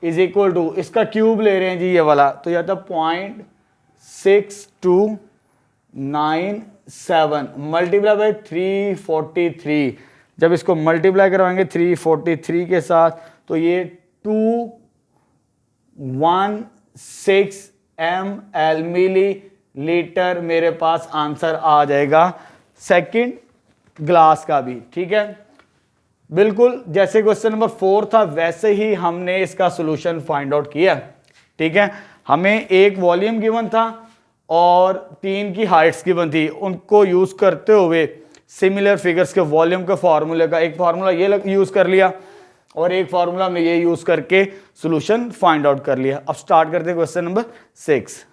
इज इक्वल टू, इसका क्यूब ले रहे हैं जी ये वाला, तो यह था 0.6297 मल्टीप्लाई बाय 343। जब इसको मल्टीप्लाई करवाएंगे 343 के साथ तो ये 216 ml मिली लीटर मेरे पास आंसर आ जाएगा सेकंड ग्लास का भी। ठीक है, बिल्कुल जैसे क्वेश्चन नंबर 4 था वैसे ही हमने इसका सॉल्यूशन फाइंड आउट किया। ठीक है, हमें एक वॉल्यूम गिवन था और 3 की हाइट्स गिवन थी, उनको यूज करते हुए सिमिलर फिगर्स के वॉल्यूम के फार्मूले का एक फार्मूला ये यूज कर लिया और एक फार्मूला में ये यूज करके सॉल्यूशन फाइंड आउट कर लिया। अब स्टार्ट करते हैं क्वेश्चन नंबर 6।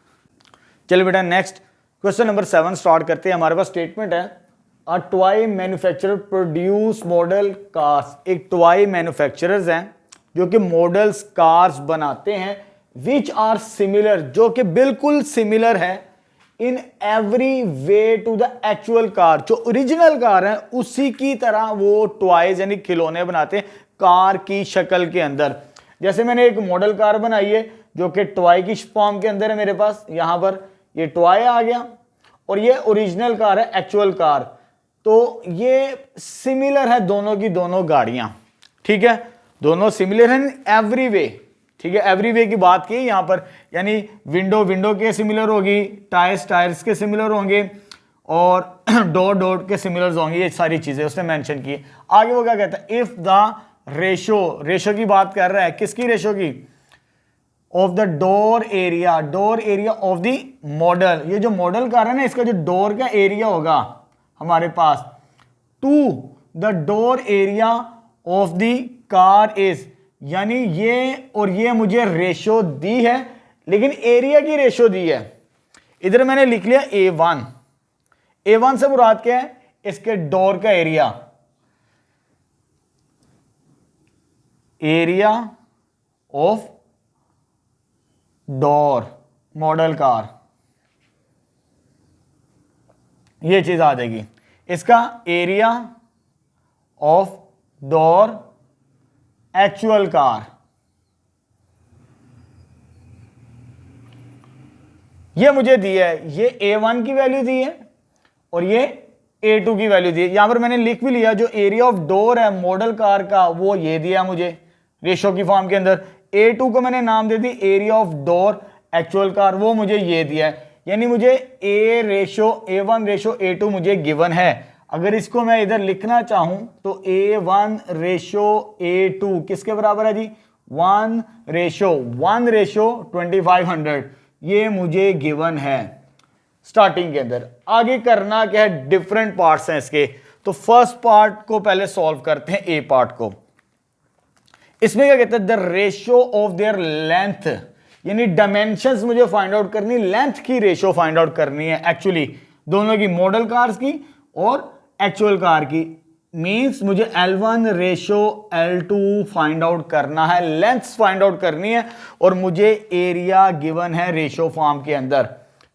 चलिए बेटा नेक्स्ट क्वेश्चन नंबर 7 स्टार्ट करते हैं। हमारे पास स्टेटमेंट है a toy manufacturer produce model cars. एक टॉय मैन्युफैक्चरर्स हैं जो कि मॉडल्स कार्स बनाते हैं विच आर सिमिलर, जो कि बिल्कुल सिमिलर है in every way to the actual car. जो ओरिजिनल कार है उसी की तरह वो टॉयज यानी खिलौने बनाते हैं कार की शक्ल के अंदर। जैसे मैंने एक मॉडल कार बनाई है जो कि टॉय की फॉर्म के अंदर है मेरे पास, यहां पर ये टॉय आ गया और ये ओरिजिनल कार है एक्चुअल कार, तो ये सिमिलर है दोनों की दोनों गाड़ियां। ठीक है, दोनों सिमिलर हैं एवरी वे। ठीक है, एवरी वे की बात की यहां पर, यानी विंडो के सिमिलर होगी, टायर्स के सिमिलर होंगे और डोर के सिमिलर होंगे, ये सारी चीजें उसने मेंशन की। आगे वो क्या कहता है, इफ द रेशो की बात कर रहा है, किसकी रेशो की, of the door area of the model. ये जो मॉडल कार है ना, इसका जो डोर का एरिया होगा हमारे पास to the door area of the car is, यानी ये और ये मुझे रेशो दी है लेकिन एरिया की रेशो दी है। इधर मैंने लिख लिया A1, A1 से मुराद क्या है, इसके डोर का area, area of door model car, ये चीज आ जाएगी। इसका area of door actual car, ये मुझे दिया है, ये A1 की वैल्यू दी है और ये A2 की वैल्यू दी है। यहां पर मैंने लिख भी लिया, जो एरिया ऑफ डोर है मॉडल कार का वो ये दिया मुझे रेशो की फॉर्म के अंदर। A2 को मैंने नाम दे दी area of door actual car, वो मुझे ये दिया है। यानी मुझे A1 रेशो A2 मुझे गिवन है। अगर इसको मैं इधर लिखना चाहूं तो A1 रेशो A2 किसके बराबर है जी, 1 रेशो 2500, ये मुझे गिवन है स्टार्टिंग के अंदर। आगे करना क्या है, डिफरेंट पार्ट्स हैं इसके। तो फर्स्ट पार्ट को पहले सॉल्व करते हैं, ए पार्ट को। इसमें क्या कहते हैं, the ratio of their length, यानी डायमेंशंस मुझे फाइंड आउट करनी, लेंथ की रेशियो फाइंड आउट करनी है एक्चुअली, दोनों की, मॉडल कार्स की और एक्चुअल कार की। मींस मुझे L1 ratio L2 find out करना है, लेंथ फाइंड आउट करनी है, और मुझे एरिया गिवन है रेशो फॉर्म के अंदर।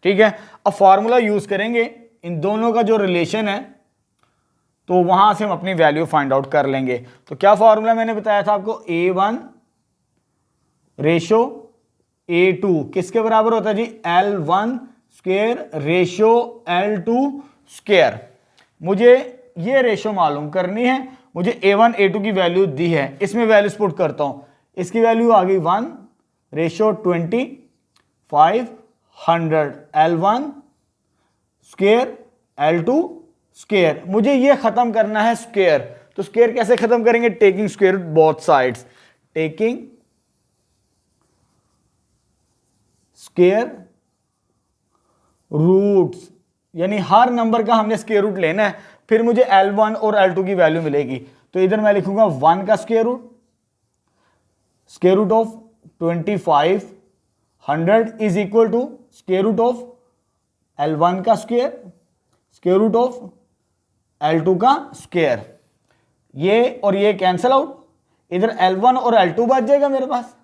ठीक है, अब फॉर्मूला यूज करेंगे, इन दोनों का जो रिलेशन है तो वहां से हम अपनी वैल्यू फाइंड आउट कर लेंगे। तो क्या फॉर्मूला मैंने बताया था आपको, A1 रेशो A2 किसके बराबर होता है जी, L1 square ratio L2 square. मुझे ये रेशो मालूम करनी है, मुझे A1 A2 की वैल्यू दी है, इसमें वैल्यूज पुट करता हूं। इसकी वैल्यू आ गई 1 ratio 2500, L1 square L2 square. मुझे ये खत्म करना है स्क्वायर, तो स्क्वायर कैसे खत्म करेंगे, taking square root both sides, taking square roots, यानी हर नंबर का हमने स्क्वायर रूट लेना है, फिर मुझे L1 और L2 की वैल्यू मिलेगी। तो इधर मैं लिखूंगा 1 का square root of 2500 is equal to square root of L1 का स्क्वायर रूट ऑफ L2 का स्क्वायर। ये और ये कैंसल आउट, इधर L1 और L2 बच जाएगा मेरे पास,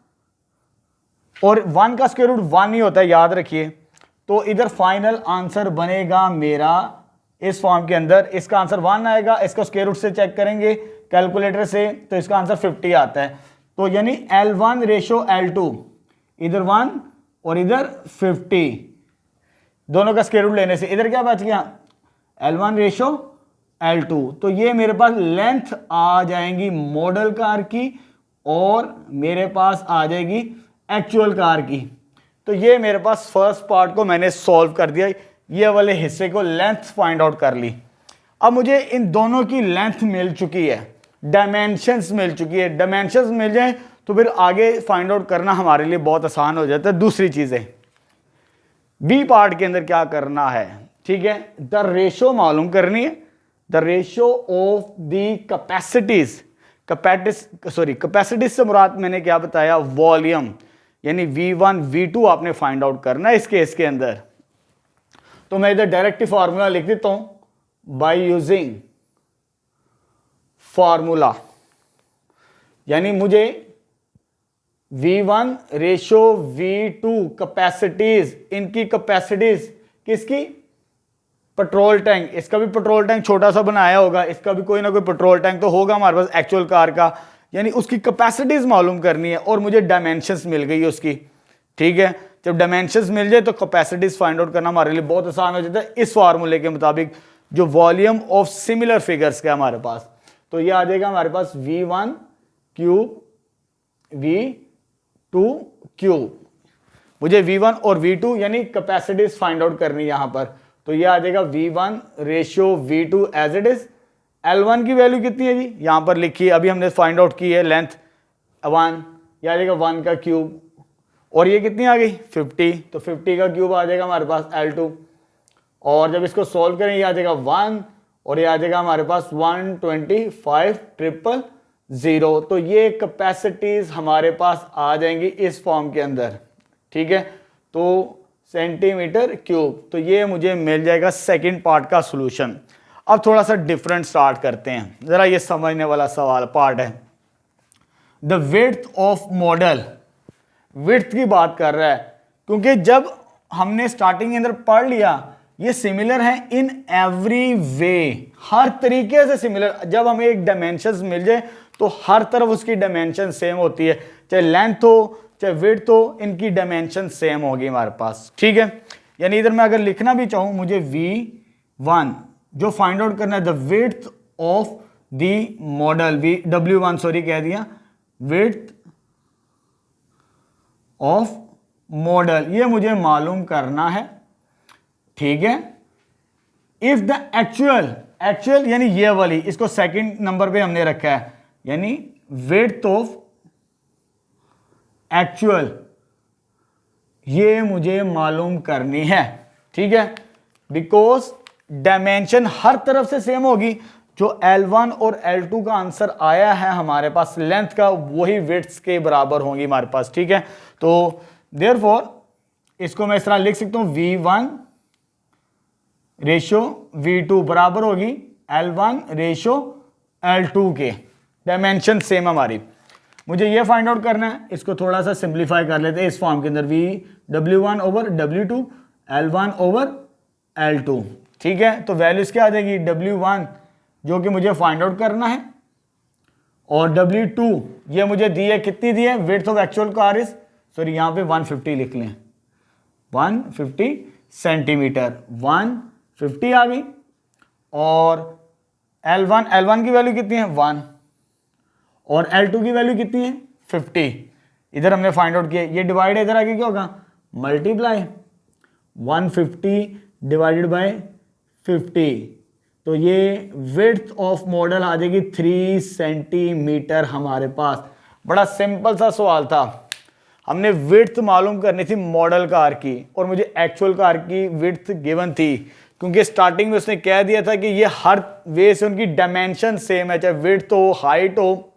और 1 का स्क्वायर रूट 1 ही होता है, याद रखिए। तो इधर फाइनल आंसर बनेगा मेरा इस फॉर्म के अंदर, इसका आंसर 1 आएगा। इसको स्क्वायर रूट से चेक करेंगे कैलकुलेटर से, तो इसका आंसर 50 आता है। तो यानी L1 रेशो L2, इधर 1 और इधर 50, दोनों का स्क्वायर रूट लेने से इधर क्या बच गया, L1 रेशो L2। तो ये मेरे पास लेंथ आ जाएंगी मॉडल कार की, और मेरे पास आ जाएगी एक्चुअल कार की। तो ये मेरे पास फर्स्ट पार्ट को मैंने सॉल्व कर दिया, ये वाले हिस्से को लेंथ फाइंड आउट कर ली। अब मुझे इन दोनों की लेंथ मिल चुकी है, डायमेंशंस मिल चुकी है। डायमेंशंस मिल जाए तो फिर आगे फाइंड आउट करना हमारे लिए बहुत आसान हो जाता है। दूसरी चीजें बी पार्ट के अंदर क्या करना है, ठीक है, द रेशो मालूम करनी है, the ratio of the capacities. Capacities से मुराद मैंने क्या बताया, वॉल्यूम, यानी V1 V2 आपने फाइंड आउट करना है इस केस के अंदर। तो मैं इधर डायरेक्ट फॉर्मूला लिख देता हूं, बाय यूजिंग फॉर्मूला, यानी मुझे V1 रेशो V2 कैपेसिटीज, इनकी कैपेसिटीज किसकी, पेट्रोल टैंक, इसका भी पेट्रोल टैंक छोटा सा बनाया होगा, इसका भी कोई ना कोई पेट्रोल टैंक तो होगा हमारे पास एक्चुअल कार का, यानी उसकी कैपेसिटीज मालूम करनी है, और मुझे डायमेंशंस मिल गई उसकी। ठीक है, जब डायमेंशंस मिल जाए तो कैपेसिटीज फाइंड आउट करना हमारे लिए बहुत आसान हो जाता है इस फार्मूले के मुताबिक, जो वॉल्यूम ऑफ सिमिलर फिगर्स का हमारे पास। तो ये आ जाएगा हमारे पास V1 क्यूब V2 क्यूब, मुझे V1 और V2 यानी कैपेसिटीज फाइंड आउट करनी है यहां पर। तो ये आ जाएगा V1 ratio V2 as it is. L1 की वैल्यू कितनी है जी, यहां पर लिखी है, अभी हमने फाइंड आउट की है लेंथ 1, यह आ जाएगा 1 का क्यूब, और ये कितनी आ गई 50, तो 50 का क्यूब आ जाएगा हमारे पास L2, और जब इसको सॉल्व करें ये आ जाएगा 1, और ये आ जाएगा हमारे पास 125,000। तो ये कैपेसिटीज हमारे पास आ जाएंगी इस फॉर्म के अंदर। ठीक है, तो सेंटीमीटर क्यूब। तो ये मुझे मिल जाएगा सेकंड पार्ट का सॉल्यूशन। अब थोड़ा सा डिफरेंट स्टार्ट करते हैं, ज़रा ये समझने वाला सवाल पार्ट है। The width of model, width की बात कर रहा है, क्योंकि जब हमने स्टार्टिंग के अंदर पढ़ लिया ये सिमिलर है इन एवरी वे, हर तरीके से सिमिलर। जब हमें एक डायमेंशंस मिल जाए तो हर तरफ उसकी डायमेंशन सेम होती है, चाहे लेंथ हो चाहे विड्थ हो, इनकी डायमेंशन सेम होगी हमारे पास, ठीक है। यानी इधर मैं अगर लिखना भी चाहूं, मुझे V1 जो फाइंड आउट करना है the width of the model, W1 sorry कह दिया, विड्थ ऑफ मॉडल, ये मुझे मालूम करना है, ठीक है। इफ द एक्चुअल यानी ये वाली, इसको सेकंड नंबर पे हमने रखा है, यानी विड्थ ऑफ एक्चुअल, ये मुझे मालूम करनी है, ठीक है। बिकॉज डायमेंशन हर तरफ से सेम होगी, जो L1 और L2 का आंसर आया है हमारे पास लेंथ का, वही विड्थ के बराबर होंगी हमारे पास, ठीक है। तो देयरफॉर इसको मैं इस तरह लिख सकता हूं, V1 रेशो V2 बराबर होगी L1 रेशो L2 के, डायमेंशन सेम हमारी। मुझे ये फाइंड आउट करना है, इसको थोड़ा सा सिंप्लीफाई कर लेते हैं इस फॉर्म के अंदर, W1 over W2 L1 over L2, ठीक है। तो वैल्यूज क्या आ जाएगी, W1 जो कि मुझे फाइंड आउट करना है, और W2 ये मुझे दी है, कितनी दी है, width of actual car is, sorry यहां पे 150 लिख लें, 150 सेंटीमीटर, 150 आ गई। और L1 की वैल्यू कितनी है, 1, और L2 की वैल्यू कितनी है, 50। इधर हमने फाइंड आउट किया, ये डिवाइड इधर आगे क्या होगा, मल्टीप्लाई, 150 डिवाइडेड बाय 50, तो ये विड्थ ऑफ मॉडल आ जाएगी 3 सेंटीमीटर हमारे पास। बड़ा सिंपल सा सवाल था, हमने विड्थ मालूम करनी थी मॉडल कार की, और मुझे एक्चुअल कार की विड्थ गिवन थी, क्योंकि स्टार्टिंग में उसने कह दिया था कि ये हर वे से उनकी डायमेंशन सेम है, चाहे विड्थ हो, हाइट हो,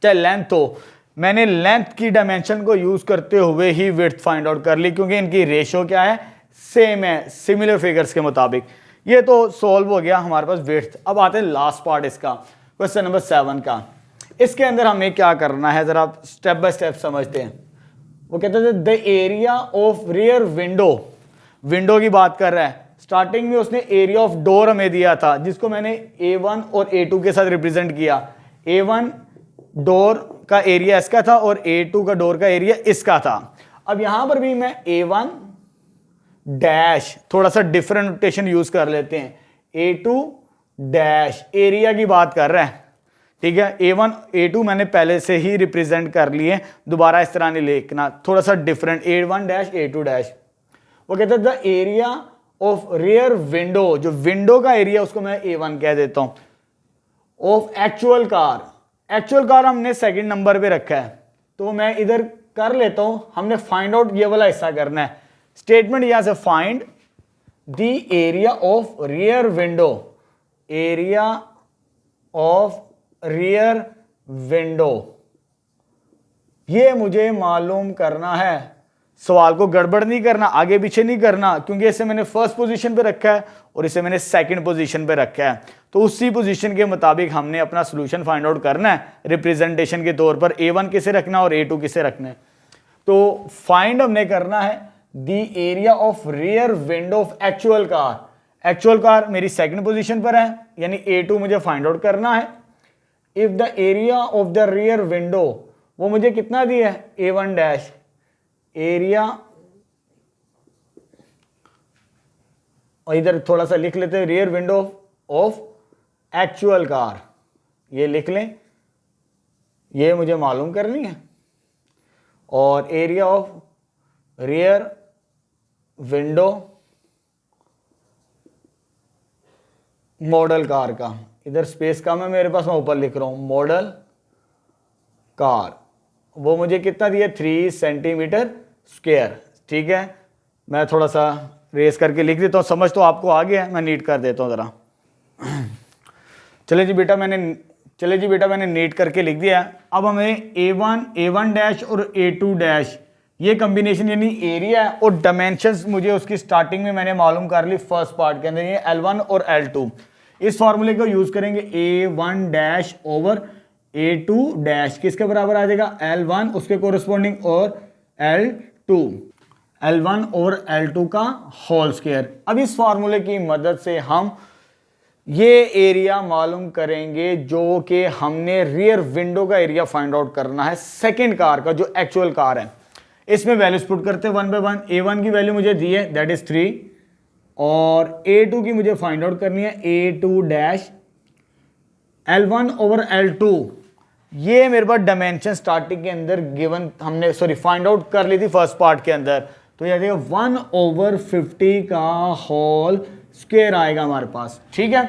चाहे लेंथ हो। मैंने लेंथ की डायमेंशन को यूज करते हुए ही विड्थ फाइंड आउट कर ली, क्योंकि इनकी रेशो क्या है, सेम है, सिमिलर फिगर्स के मुताबिक। ये तो सॉल्व हो गया हमारे पास विड्थ। अब आते हैं लास्ट पार्ट इसका, क्वेश्चन नंबर 7 का। इसके अंदर हमें क्या करना है, जरा स्टेप बाय स्टेप समझते हैं। वो कहते थे the area of rear window, window की बात कर रहा है। स्टार्टिंग में उसने एरिया ऑफ डोर हमें दिया था, जिसको मैंने A1 और A2 के साथ रिप्रेजेंट किया। A1 डोर का एरिया इसका था और A2 का डोर का एरिया इसका था। अब यहां पर भी मैं A1 डैश, थोड़ा सा डिफरेंट नोटेशन यूज कर लेते हैं, A2 डैश एरिया की बात कर रहा है, ठीक है। A1 A2 मैंने पहले से ही रिप्रेजेंट कर लिए, दोबारा इस तरह नहीं लिखना, थोड़ा सा different, A1 dash A2 dash. वो कहते हैं the area of rear window, जो विंडो का एरिया उसको मैं A1 कह देता हूं, of actual car, actual car हमने सेकंड नंबर पे रखा है, तो मैं इधर कर लेता हूं। हमने फाइंड आउट ये वाला हिस्सा करना है। स्टेटमेंट यहां से, find the area of rear window, area of rear window, ये मुझे मालूम करना है। सवाल को गड़बड़ नहीं करना, आगे पीछे नहीं करना, क्योंकि इसे मैंने फर्स्ट पोजीशन पे रखा है और इसे मैंने सेकंड पोजीशन पे रखा है, तो उसी पोजीशन के मुताबिक हमने अपना सॉल्यूशन फाइंड आउट करना है। रिप्रेजेंटेशन के तौर पर A1 किसे रखना और A2 किसे रखना है। तो फाइंड हमने करना है the area of rear window of actual car. Actual car मेरी सेकंड पोजीशन पर है, यानी A2 मुझे फाइंड आउट करना है। If the area of the rear window, वो मुझे कितना दिया है, A1 डैश, एरिया, और इधर थोड़ा सा लिख लेते हैं, rear window of actual car, ये लिख लें, ये मुझे मालूम करनी है। और area of rear window model car का, इधर स्पेस कम है मेरे पास, मैं ऊपर लिख रहा हूं मॉडल कार, वो मुझे कितना दिया, 3 सेंटीमीटर स्क्वायर, ठीक है। मैं थोड़ा सा रेस करके लिख देता हूँ, समझ तो आपको आ गया है, मैं नीट कर देता हूँ ज़रा। चले जी बेटा मैंने नीट करके लिख दिया। अब हमें A1 डैश और A2 डैश ये कॉम्बिनेशन यानी एरिया है, और डायमेंशंस मुझे उसकी स्टार्टिंग में मैंने मालूम कर ली फर्स्ट पार्ट के अंदर, ये L1 और L2। इस फॉर्मूले को यूज करेंगे, A1 dash over A2 dash किसके बराबर आ जाएगा, L1 उसके कोरिस्पोंडिंग और L2, L1 और L2 का होल स्क्वायर। अब इस फॉर्मूले की मदद से हम ये एरिया मालूम करेंगे जो कि हमने रियर विंडो का एरिया फाइंड आउट करना है सेकंड कार का, जो एक्चुअल कार है। इसमें वैल्यूज पुट करते हैं 1 बाय 1। A1 की वैल्यू मुझे दी है, दैट इज 3, और A2 की मुझे फाइंड आउट करनी है, A2 dash L1 over L2। ये मेरे पास डायमेंशन स्टार्टिंग के अंदर गिवन हमने फाइंड आउट कर ली थी फर्स्ट पार्ट के अंदर, तो ये देखिए 1/50 का होल स्क्वायर आएगा हमारे पास। ठीक है,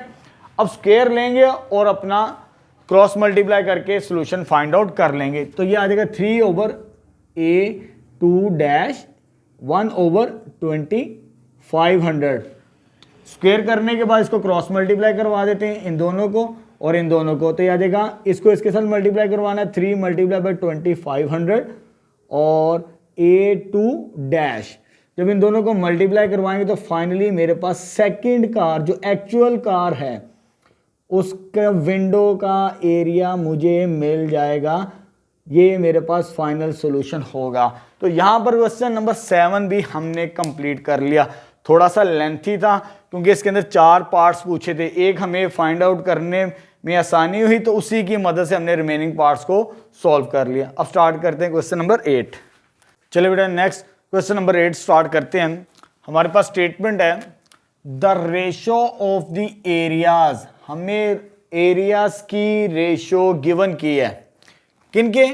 अब स्क्वायर लेंगे और अपना क्रॉस मल्टीप्लाई करके सॉल्यूशन फाइंड आउट कर लेंगे, तो ये आ जाएगा 3/A2 डैश 1/2500। स्क्वायर करने के बाद इसको क्रॉस मल्टीप्लाई करवा देते हैं, इन दोनों को और इन दोनों को, तो याद देगा इसको इसके साथ मल्टीप्लाई करवाना है, 3 मल्टीप्लाई बाई 2500 और A2 डैश। जब इन दोनों को मल्टीप्लाई करवाएंगे तो फाइनली मेरे पास सेकंड कार जो एक्चुअल कार है उसका विंडो का एरिया मुझे मिल जाएगा। ये मेरे पास फाइनल सॉल्यूशन होगा। तो यहाँ पर क्वेश्चन नंबर 7 भी हमने कंप्लीट कर लिया। थोड़ा सा लेंथी था क्योंकि इसके अंदर 4 पार्ट्स पूछे थे, एक हमें फाइंड आउट करने में आसानी हुई तो उसी की मदद से हमने रिमेनिंग पार्ट्स को सॉल्व कर लिया। अब स्टार्ट करते हैं क्वेश्चन नंबर 8। चलिए बेटा नेक्स्ट क्वेश्चन नंबर 8 स्टार्ट करते हैं। हमारे पास स्टेटमेंट है the ratio of the areas. हमें एरियाज की रेशो गिवन की है, किनके,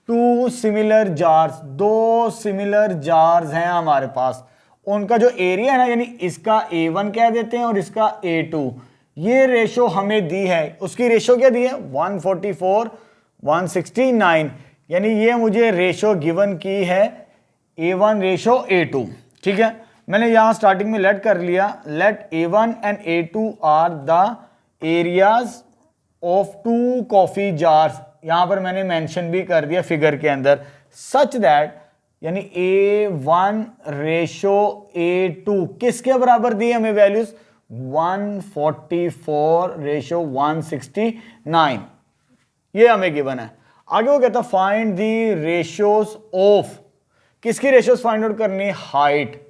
2 सिमिलर जार्स, 2 सिमिलर जार्स हैं हमारे पास, उनका जो एरिया है ना, यानी इसका A1 कह देते हैं और इसका A2, ये रेशो हमें दी है। उसकी रेशो क्या दी है, 144 169, यानी ये मुझे रेशो गिवन की है A1 रेशो A2। ठीक है, मैंने यहां स्टार्टिंग में लेट कर लिया, let A1 and A2 are the areas of 2 coffee jars. यहां पर मैंने मेंशन भी कर दिया फिगर के अंदर, सच दैट यानी A1 रेशो A2 किसके बराबर दी हमें वैल्यूज, 144 रेशो 169, ये हमें गिवन है। आगे वो कहता फाइंड दी रेशियोज ऑफ, किसकी रेशियोज फाइंड आउट करनी, हाइट।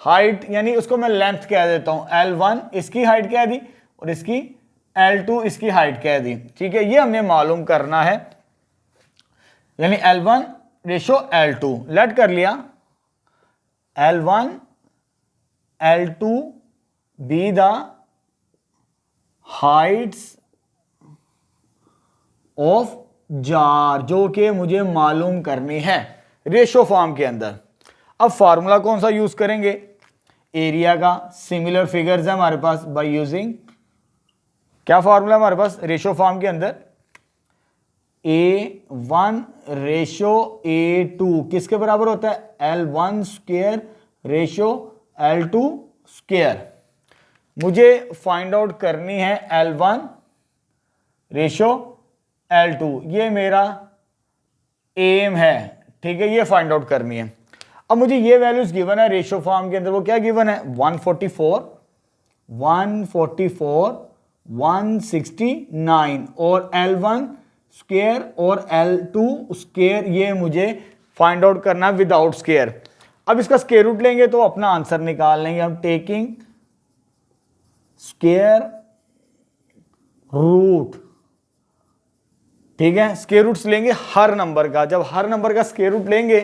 हाइट यानी उसको मैं लेंथ कह देता हूं, L1 इसकी हाइट कह दी और इसकी L2 इसकी हाइट कह दी। ठीक है, ये हमें मालूम करना है, यानी L1 रेशो L2 लेट कर लिया, L1 L2 be the Heights of jar, जो कि मुझे मालूम करनी है रेशो फॉर्म के अंदर। अब फार्मूला कौन सा यूज करेंगे, एरिया का, सिमिलर फिगर्स है हमारे पास, बाय यूजिंग क्या फार्मूला हमारे पास रेशो फॉर्म के अंदर, A1 रेशो A2 किसके बराबर होता है, L1 square ratio L2 square. मुझे फाइंड आउट करनी है L1 रेशो L2, ये मेरा एम है। ठीक है, ये फाइंड आउट करनी है। अब मुझे ये वैल्यूज गिवन है रेशो फॉर्म के अंदर, वो क्या गिवन है, 144 169 और L1 स्क्वायर और L2 स्क्वायर, ये मुझे फाइंड आउट करना है विदाउट स्क्वायर। अब इसका स्क्वायर रूट लेंगे तो अपना आंसर निकाल लेंगे हम, टेकिंग स्क्वायर रूट। ठीक है, स्क्वायर रूट्स लेंगे हर नंबर का, जब हर नंबर का स्क्वायर रूट लेंगे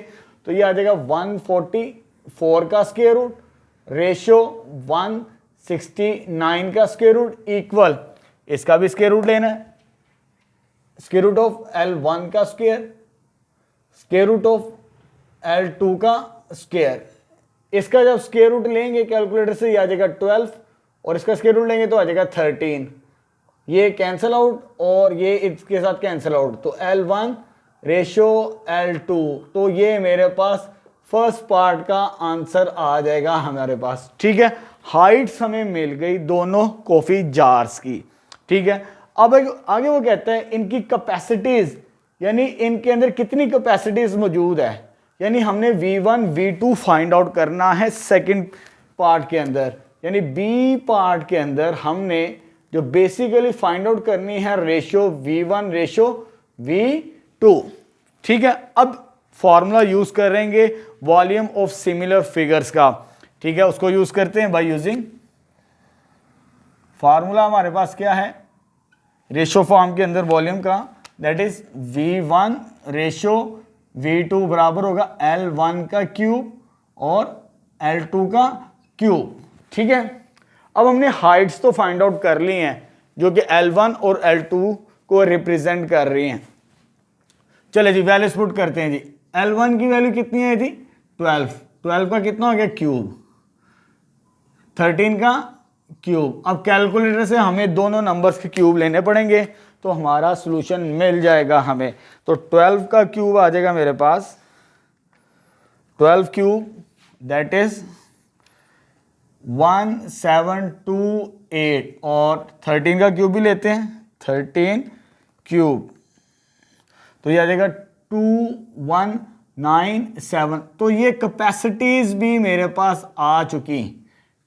तो ये आ जाएगा 144 का स्क्वायर रूट रेशियो 169 का स्क्वायर रूट इक्वल इसका भी स्क्वायर रूट लेना है, स्क्वायर रूट ऑफ L1 का square, square root of L2 का स्क्वायर। इसका जब स्क्वायर रूट लेंगे कैलकुलेटर से, ये आ जाएगा 12 और इसका स्क्वायर रूट लेंगे तो आ जाएगा 13। ये कैंसिल आउट और ये इसके साथ कैंसिल आउट, तो L1 रेशियो L2, तो ये मेरे पास फर्स्ट पार्ट का आंसर आ जाएगा हमारे पास। ठीक है, हाइट्स हमें मिल गई दोनों कॉफी जार्स की। ठीक है, अब आगे वो कहता है इनकी कैपेसिटीज, यानी इनके अंदर कितनी कैपेसिटीज मौजूद है, यानी हमने V1 V2 फाइंड आउट करना है सेकंड पार्ट के अंदर, यानी बी पार्ट के अंदर हमने जो बेसिकली फाइंड आउट करनी है रेशियो V1 रेशियो V2। ठीक है, अब फॉर्मूला यूज करेंगे वॉल्यूम ऑफ सिमिलर फिगर्स का। ठीक है, उसको यूज करते हैं बाय यूजिंग फार्मूला। हमारे पास क्या है रेशियो फॉर्म के अंदर वॉल्यूम का, that is V1 ratio V2 बराबर होगा L1 का क्यूब और L2 का क्यूब। ठीक है, अब हमने हाइट्स तो फाइंड आउट कर ली हैं जो कि L1 और L2 को रिप्रेजेंट कर रही हैं। चले जी वैल्यूज पुट करते हैं जी। L1 की वैल्यू कितनी है जी 12, 12 का कितना हो गया क्यूब, 13 का क्यूब। अब कैलकुलेटर से हमें दोनों नंबर्स के क्यूब लेने पड़ेंगे तो हमारा सॉल्यूशन मिल जाएगा हमें। तो 12 का क्यूब आ जाएगा मेरे पास 12 क्यूब दैट इज 1728 और 13 का क्यूब भी लेते हैं 13 क्यूब तो ये आ जाएगा 2197। तो ये कैपेसिटीज भी मेरे पास आ चुकी।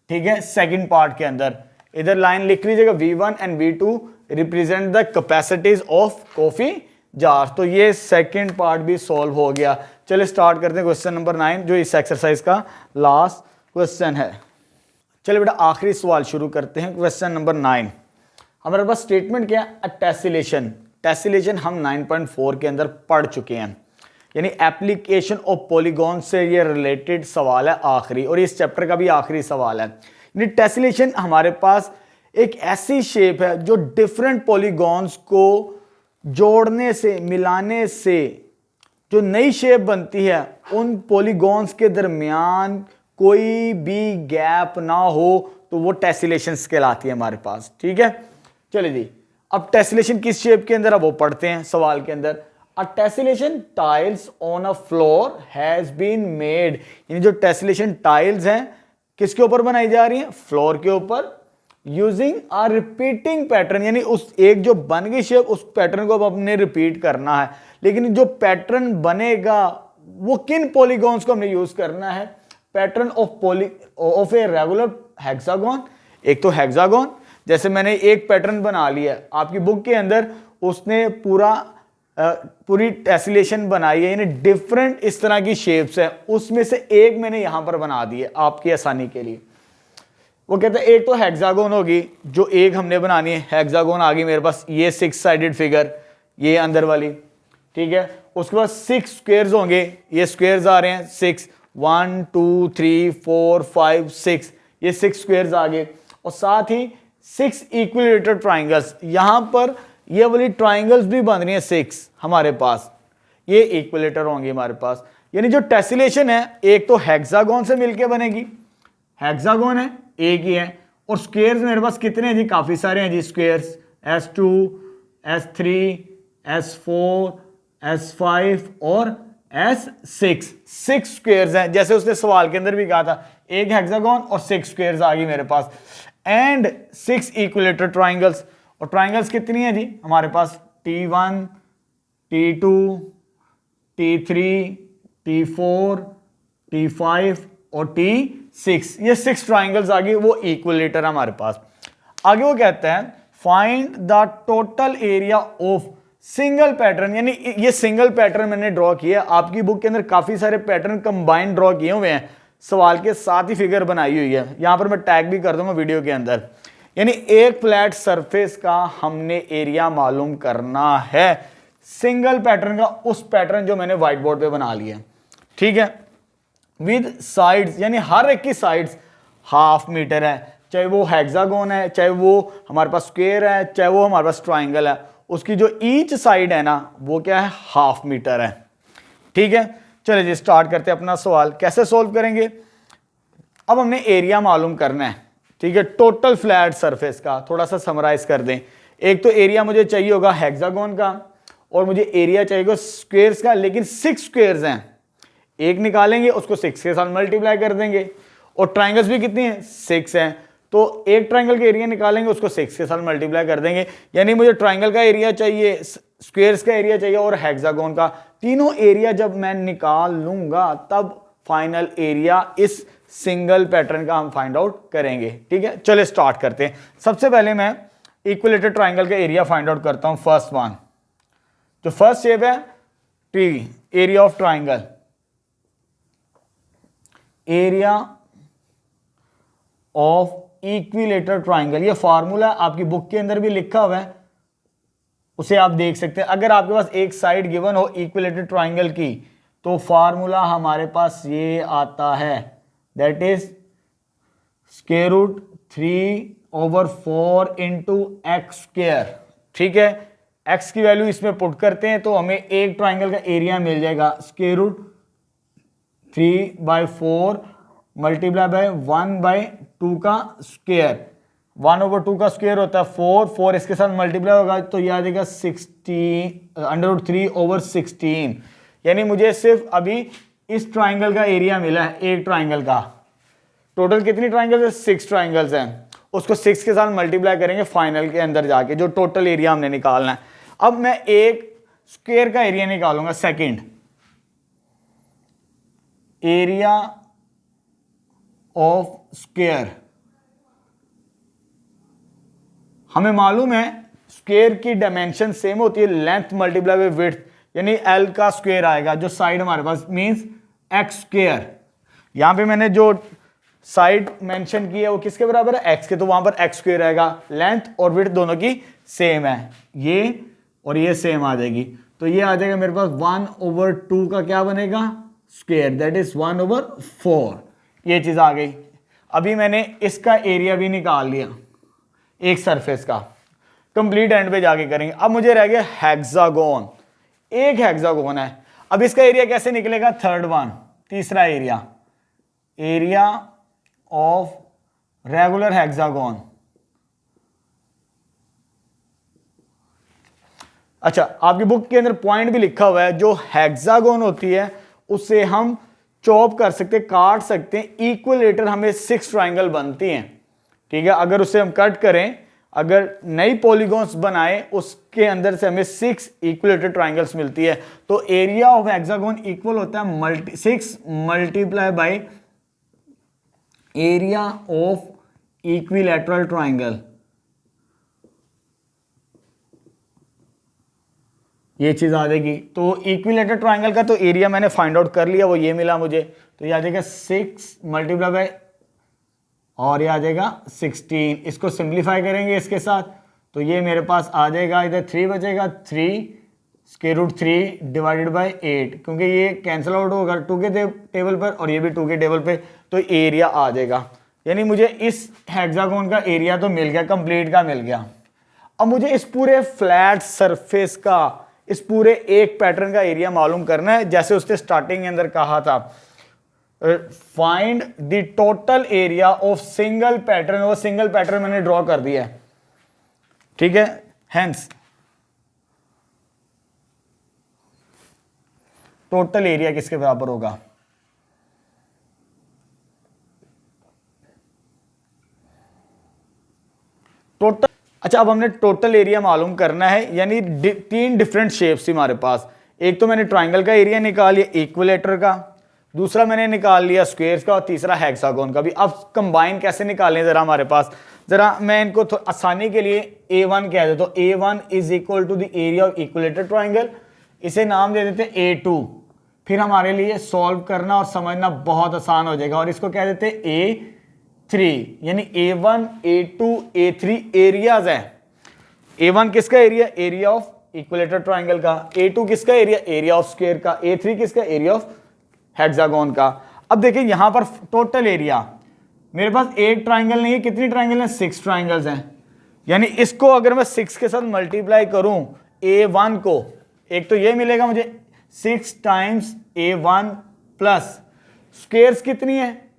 ठीक है, सेकंड पार्ट के अंदर इधर लाइन लिख लीजिएगा V1 and V2 represent the capacities of coffee jar. तो ये सेकंड पार्ट भी सॉल्व हो गया। चलिए स्टार्ट करते हैं क्वेश्चन नंबर 9 जो इस एक्सरसाइज का लास्ट क्वेश्चन है। चलिए बेटा आखिरी सवाल शुरू करते हैं। क्वेश्चन नंबर 9 हमारे पास स्टेटमेंट क्या है, टेसिलेशन। टेसिलेशन हम 9.4 के अंदर पढ़ चुके हैं, यानी एप्लीकेशन ऑफ पॉलीगॉन से ये रिलेटेड सवाल है आखिरी, और इस चैप्टर का भी आखिरी सवाल है। यानी टेसिलेशन हमारे पास एक ऐसी शेप है जो डिफरेंट पॉलीगॉन्स को जोड़ने से मिलाने से जो नई शेप बनती है, उन पॉलीगॉन्स के दरमियान कोई भी गैप ना हो तो वो टेसिलेशन कहलाती है हमारे पास। ठीक है, चलिए जी अब टेसिलेशन किस शेप के अंदर है वो पढ़ते हैं सवाल के अंदर। A tessellation tiles on a floor has been made, यानी जो टेसिलेशन टाइल्स हैं किसके ऊपर बनाई जा रही हैं, फ्लोर के ऊपर, यूजिंग अ रिपीटिंग पैटर्न, यानी उस एक जो बन गई शेप उस पैटर्न को अब हमने रिपीट करना है। लेकिन जो पैटर्न बनेगा वो किन पॉलीगॉन्स को हमने यूज करना है, pattern of a regular hexagon. एक तो हेक्सागोन, जैसे मैंने एक पैटर्न बना लिया आपकी बुक के अंदर, उसने पूरी टेसिलेशन बनाई है, यानी डिफरेंट इस तरह की शेप्स है, उसमें से एक मैंने यहां पर बना दी है आपकी आसानी के लिए। वो कहते हैं एक तो हेक्सागोन होगी जो एक हमने बनानी है, हेक्सागोन आ गई मेरे पास, ये 6 साइडेड फिगर, ये अंदर वाली। ठीक है, उसके बाद 6 स्क्वेयर्स होंगे, ये स्क्वेयर्स आ रहे हैं 6, 1 2 3 4 5 6, ये 6 स्क्वेयर्स आ गए, और साथ ही 6 इक्विलेटरल ट्राइंगल्स, यहां पर ये वाली ट्राइंगल्स भी बन रही हैं 6 हमारे पास, ये इक्विलेटर होंगे हमारे पास। यानी जो टेसिलेशन है एक तो हेक्सागोन से मिलके बनेगी, हेक्सागोन है एक ही है, और स्क्वेयर्स मेरे पास कितने हैं जी, काफी सारे हैं जी squares, S2 S3 S4 S5 और S6, 6 स्क्वेयर्स हैं। जैसे उसने सवाल के अंदर भी कहा था एक हेक्सागोन और 6 स्क्वेयर्स आ गई मेरे पास, एंड 6 इक्विलेटर ट्राइंगल्स। और ट्राइंगल्स कितनी है जी हमारे पास, T1 T2 T3 T4 T5 और T6, ये 6 ट्राइंगल्स आ गए, वो इक्विलेटर हमारे पास। आगे वो कहता है find the total area of single pattern, यानी ये सिंगल पैटर्न मैंने ड्रॉ किया, आपकी बुक के अंदर काफी सारे पैटर्न कंबाइंड ड्रॉ किए हुए हैं, सवाल के साथ ही फिगर बनाई हुई है, यहां पर मैं टैग भी कर दूंगा वीडियो के अंदर। यानी एक फ्लैट सरफेस का हमने एरिया मालूम करना है सिंगल पैटर्न का, उस पैटर्न जो मैंने व्हाइट बोर्ड पे बना लिया। ठीक है, विद साइड्स, यानी हर एक की साइड्स ½ मीटर है, चाहे वो हेक्सागोन है, चाहे वो हमारे पास स्क्वायर है, चाहे वो हमारे पास ट्राइंगल है, उसकी जो ईच साइड है ना वो क्या है, ½ मीटर है। ठीक है, चलिए जी स्टार्ट करते हैं अपना सवाल। कैसे सोल्व करेंगे, अब हमने एरिया मालूम करना है। ठीक है, टोटल फ्लैट सरफेस का थोड़ा सा समराइज कर दें। एक तो एरिया मुझे चाहिए होगा हेक्सागोन का, और मुझे एरिया चाहिए होगा स्क्वेयर्स का, लेकिन 6 स्क्वेयर्स हैं, एक निकालेंगे उसको 6 के साथ मल्टीप्लाई कर देंगे, और ट्राइंगल्स भी कितनी हैं 6 हैं, तो एक ट्राइंगल का एरिया निकालेंगे उसको 6 के साथ मल्टीप्लाई कर देंगे। यानी मुझे ट्राइंगल का एरिया चाहिए, स्क्वेयर्स का एरिया चाहिए और हेक्सागोन का, तीनों एरिया जब मैं निकाल लूंगा तब फाइनल एरिया इस सिंगल पैटर्न का हम फाइंड आउट करेंगे। ठीक है, चलिए स्टार्ट करते हैं। सबसे पहले मैं इक्विलेटरल ट्राइंगल का एरिया फाइंड आउट करता हूं। फर्स्ट वन, जो फर्स्ट शेप है T, area of triangle, area of equilateral triangle, ये फॉर्मूला आपकी बुक के अंदर भी लिखा हुआ है, उसे आप देख सकते हैं। अगर आपके पास एक साइड गिवन हो इक्विलेटरल ट्राइंगल की तो फॉर्मूला हमारे पास ये आता है, that is square root 3/4 into x square. ठीक है, एक्स की वैल्यू इसमें पुट करते हैं तो हमें एक ट्राइंगल का एरिया मिल जाएगा, स्क्वायर रूट 3/4 मल्टीप्लाई बाय 1/2 का स्क्वायर। 1/2 का स्क्वायर होता है 4 इसके साथ मल्टीप्लाई होगा तो ये आ जाएगा 3/16। यानी मुझे सिर्फ अभी इस ट्राइंगल का एरिया मिला है, एक ट्राइंगल का। टोटल कितनी ट्राइंगल्स है? 6 ट्राइंगल्स हैं। उसको 6 के साथ मल्टीप्लाई करेंगे फाइनल के अंदर जाके, जो टोटल एरिया हमने निकालना है। अब मैं एक स्क्वायर का एरिया निकालूंगा, सेकंड एरिया ऑफ स्क्वायर। हमें मालूम है स्क्वायर की डायमेंशन सेम होती है, लेंथ मल्टीप्लाई बाय विड्थ, यानी एल का स्क्वायर आएगा जो साइड हमारे पास, मींस एक्स स्क्वायर। यहां पे मैंने जो साइड मेंशन की है वो किसके बराबर है? एक्स के, तो वहां पर एक्स स्क्वायर आएगा। लेंथ और विड्थ दोनों की सेम है, ये और ये सेम आ जाएगी, तो ये आ जाएगा मेरे पास 1/2 का क्या बनेगा? Square, that is 1/4। ये चीज आ गई। अभी मैंने इसका एरिया भी निकाल लिया एक सरफेस का, कंप्लीट एंड पे जाके करेंगे। अब मुझे रह गया हेक्सागोन, एक हेक्सागोन है। अब इसका एरिया कैसे निकलेगा? थर्ड वन, तीसरा area, area of regular hexagon. अच्छा, आपकी बुक के अंदर पॉइंट भी लिखा हुआ है, जो हेक्सागोन होती है उससे हम चॉप कर सकते, काट सकते हैं। इक्विलेटर हमें 6 ट्राइंगल बनती हैं। ठीक है, अगर उसे हम कट करें, अगर नई पॉलीगॉन्स बनाए, उसके अंदर से हमें 6 इक्विलेटर ट्राइंगल्स मिलती है। तो एरिया ऑफ हेक्सागोन इक्वल होता है 6 multiply by area of equilateral triangle. ये चीज आ जाएगी। तो इक्विलेटरल ट्राइंगल का तो एरिया मैंने फाइंड आउट कर लिया, वो ये मिला मुझे, तो ये आ जाएगा 6 मल्टीप्लाई बाय, और ये आ जाएगा 16। इसको सिंप्लीफाई करेंगे इसके साथ, तो ये मेरे पास आ जाएगा, इधर 3 बचेगा, 3 स्क्वायर रूट 3 डिवाइडेड बाय 8, क्योंकि ये कैंसिल आउट होगा 2 के टेबल पर और ये भी 2 के टेबल पे, तो एरिया आ जाएगा। यानी मुझे इस हेक्सागोन का एरिया तो मिल गया, कंप्लीट का मिल गया। अब मुझे इस पूरे फ्लैट सरफेस का, इस पूरे एक पैटर्न का एरिया मालूम करना है। जैसे उसने स्टार्टिंग के अंदर कहा था, find the total area of single pattern, वो सिंगल पैटर्न मैंने ड्रॉ कर दिया है। ठीक है, हेंस टोटल एरिया किसके बराबर होगा? टोटल, अच्छा अब हमने टोटल एरिया मालूम करना है, यानी 3 डिफरेंट शेप्स थी हमारे पास। एक तो मैंने ट्राइंगल का एरिया निकाल लिया, इक्विलेटर का, दूसरा मैंने निकाल लिया स्क्वायर्स का, और तीसरा हेक्सागोन का भी। अब कंबाइन कैसे निकालें जरा हमारे पास, जरा मैं इनको आसानी के लिए A1 कह देता हूं। A1 is equal to the area of equilateral triangle, इसे नाम दे देते A2। फिर हमारे लिए सॉल्व करना और समझना बहुत आसान हो जाएगा, और इसको कह देते A3, यानी A1 A2 A3 एरियाज है। A1 किसका area? Area of equilateral triangle का। A2 किसका एरिया? एरिया ऑफ स्क्वायर का। A3 किसका? एरिया ऑफ हेक्सागोन का। अब देखिए यहां पर टोटल एरिया, मेरे पास एक ट्राइंगल नहीं है, कितनी ट्राइंगल है? 6 ट्राइंगल्स हैं। यानी इसको अगर मैं 6 के साथ मल्टीप्लाई करूं A1 को, एक तो ये मिलेगा मुझे 6 टाइम्स A1 प्लस स्क्वायर्स कितनी है?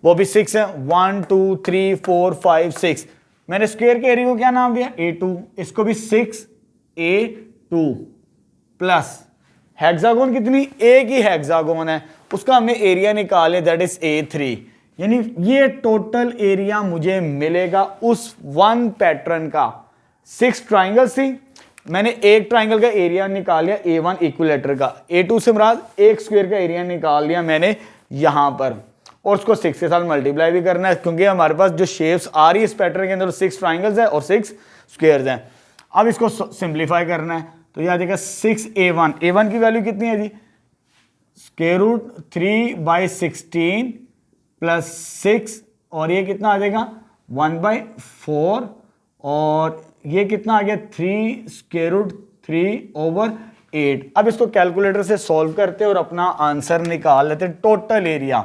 वो भी 6 है, 1 2 3 4 5 6। मैंने स्क्वायर के एरिया को क्या नाम दिया? A2। इसको भी 6 A2 प्लस हेक्सागोन कितनी? एक ही हेक्सागोन है, उसका हमने एरिया निकाले, दैट इज A3। यानी ये टोटल एरिया मुझे मिलेगा उस वन पैटर्न का। 6 ट्राइंगल्स थी, मैंने एक ट्राइंगल का एरिया निकाल लिया A1 इक्विलेटर का, A2 से मुराद एक स्क्वायर का एरिया निकाल लिया मैंने यहां पर, और उसको 6 के साथ मल्टीप्लाई भी करना है क्योंकि हमारे पास जो शेप्स आ रही है इस पैटर्न के अंदर 6 ट्राइंगल्स है और 6 स्क्वायर्स हैं। अब इसको सिंप्लीफाई करना है तो ये आ जाएगा 6A1, A1 की वैल्यू कितनी है जी, स्क्वायर रूट 3/16 प्लस 6, और ये कितना आ जाएगा 1/4, और ये कितना आ गया 3 स्क्वायर रूट 3/8। अब इसको कैलकुलेटर से सॉल्व करते हैं और अपना आंसर निकाल लेते हैं टोटल एरिया।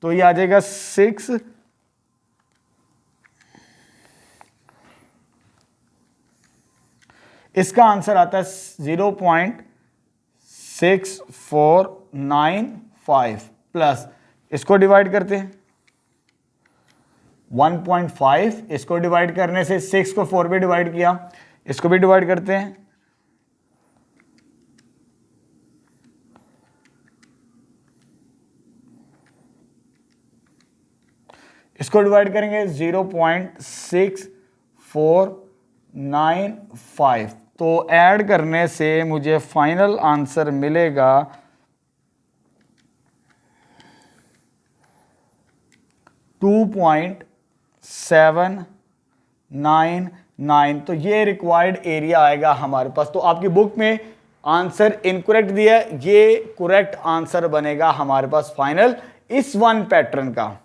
तो ये आ जाएगा 6, इसका आंसर आता है 0.6495 प्लस इसको डिवाइड करते हैं 1.5, इसको डिवाइड करने से 6 को 4 पे डिवाइड किया, इसको भी डिवाइड करते हैं, इसको डिवाइड करेंगे 0.6495, तो ऐड करने से मुझे फाइनल आंसर मिलेगा 2.799। तो ये रिक्वायर्ड एरिया आएगा हमारे पास। तो आपकी बुक में आंसर इनकरेक्ट दिया है, ये करेक्ट आंसर बनेगा हमारे पास फाइनल इस वन पैटर्न का।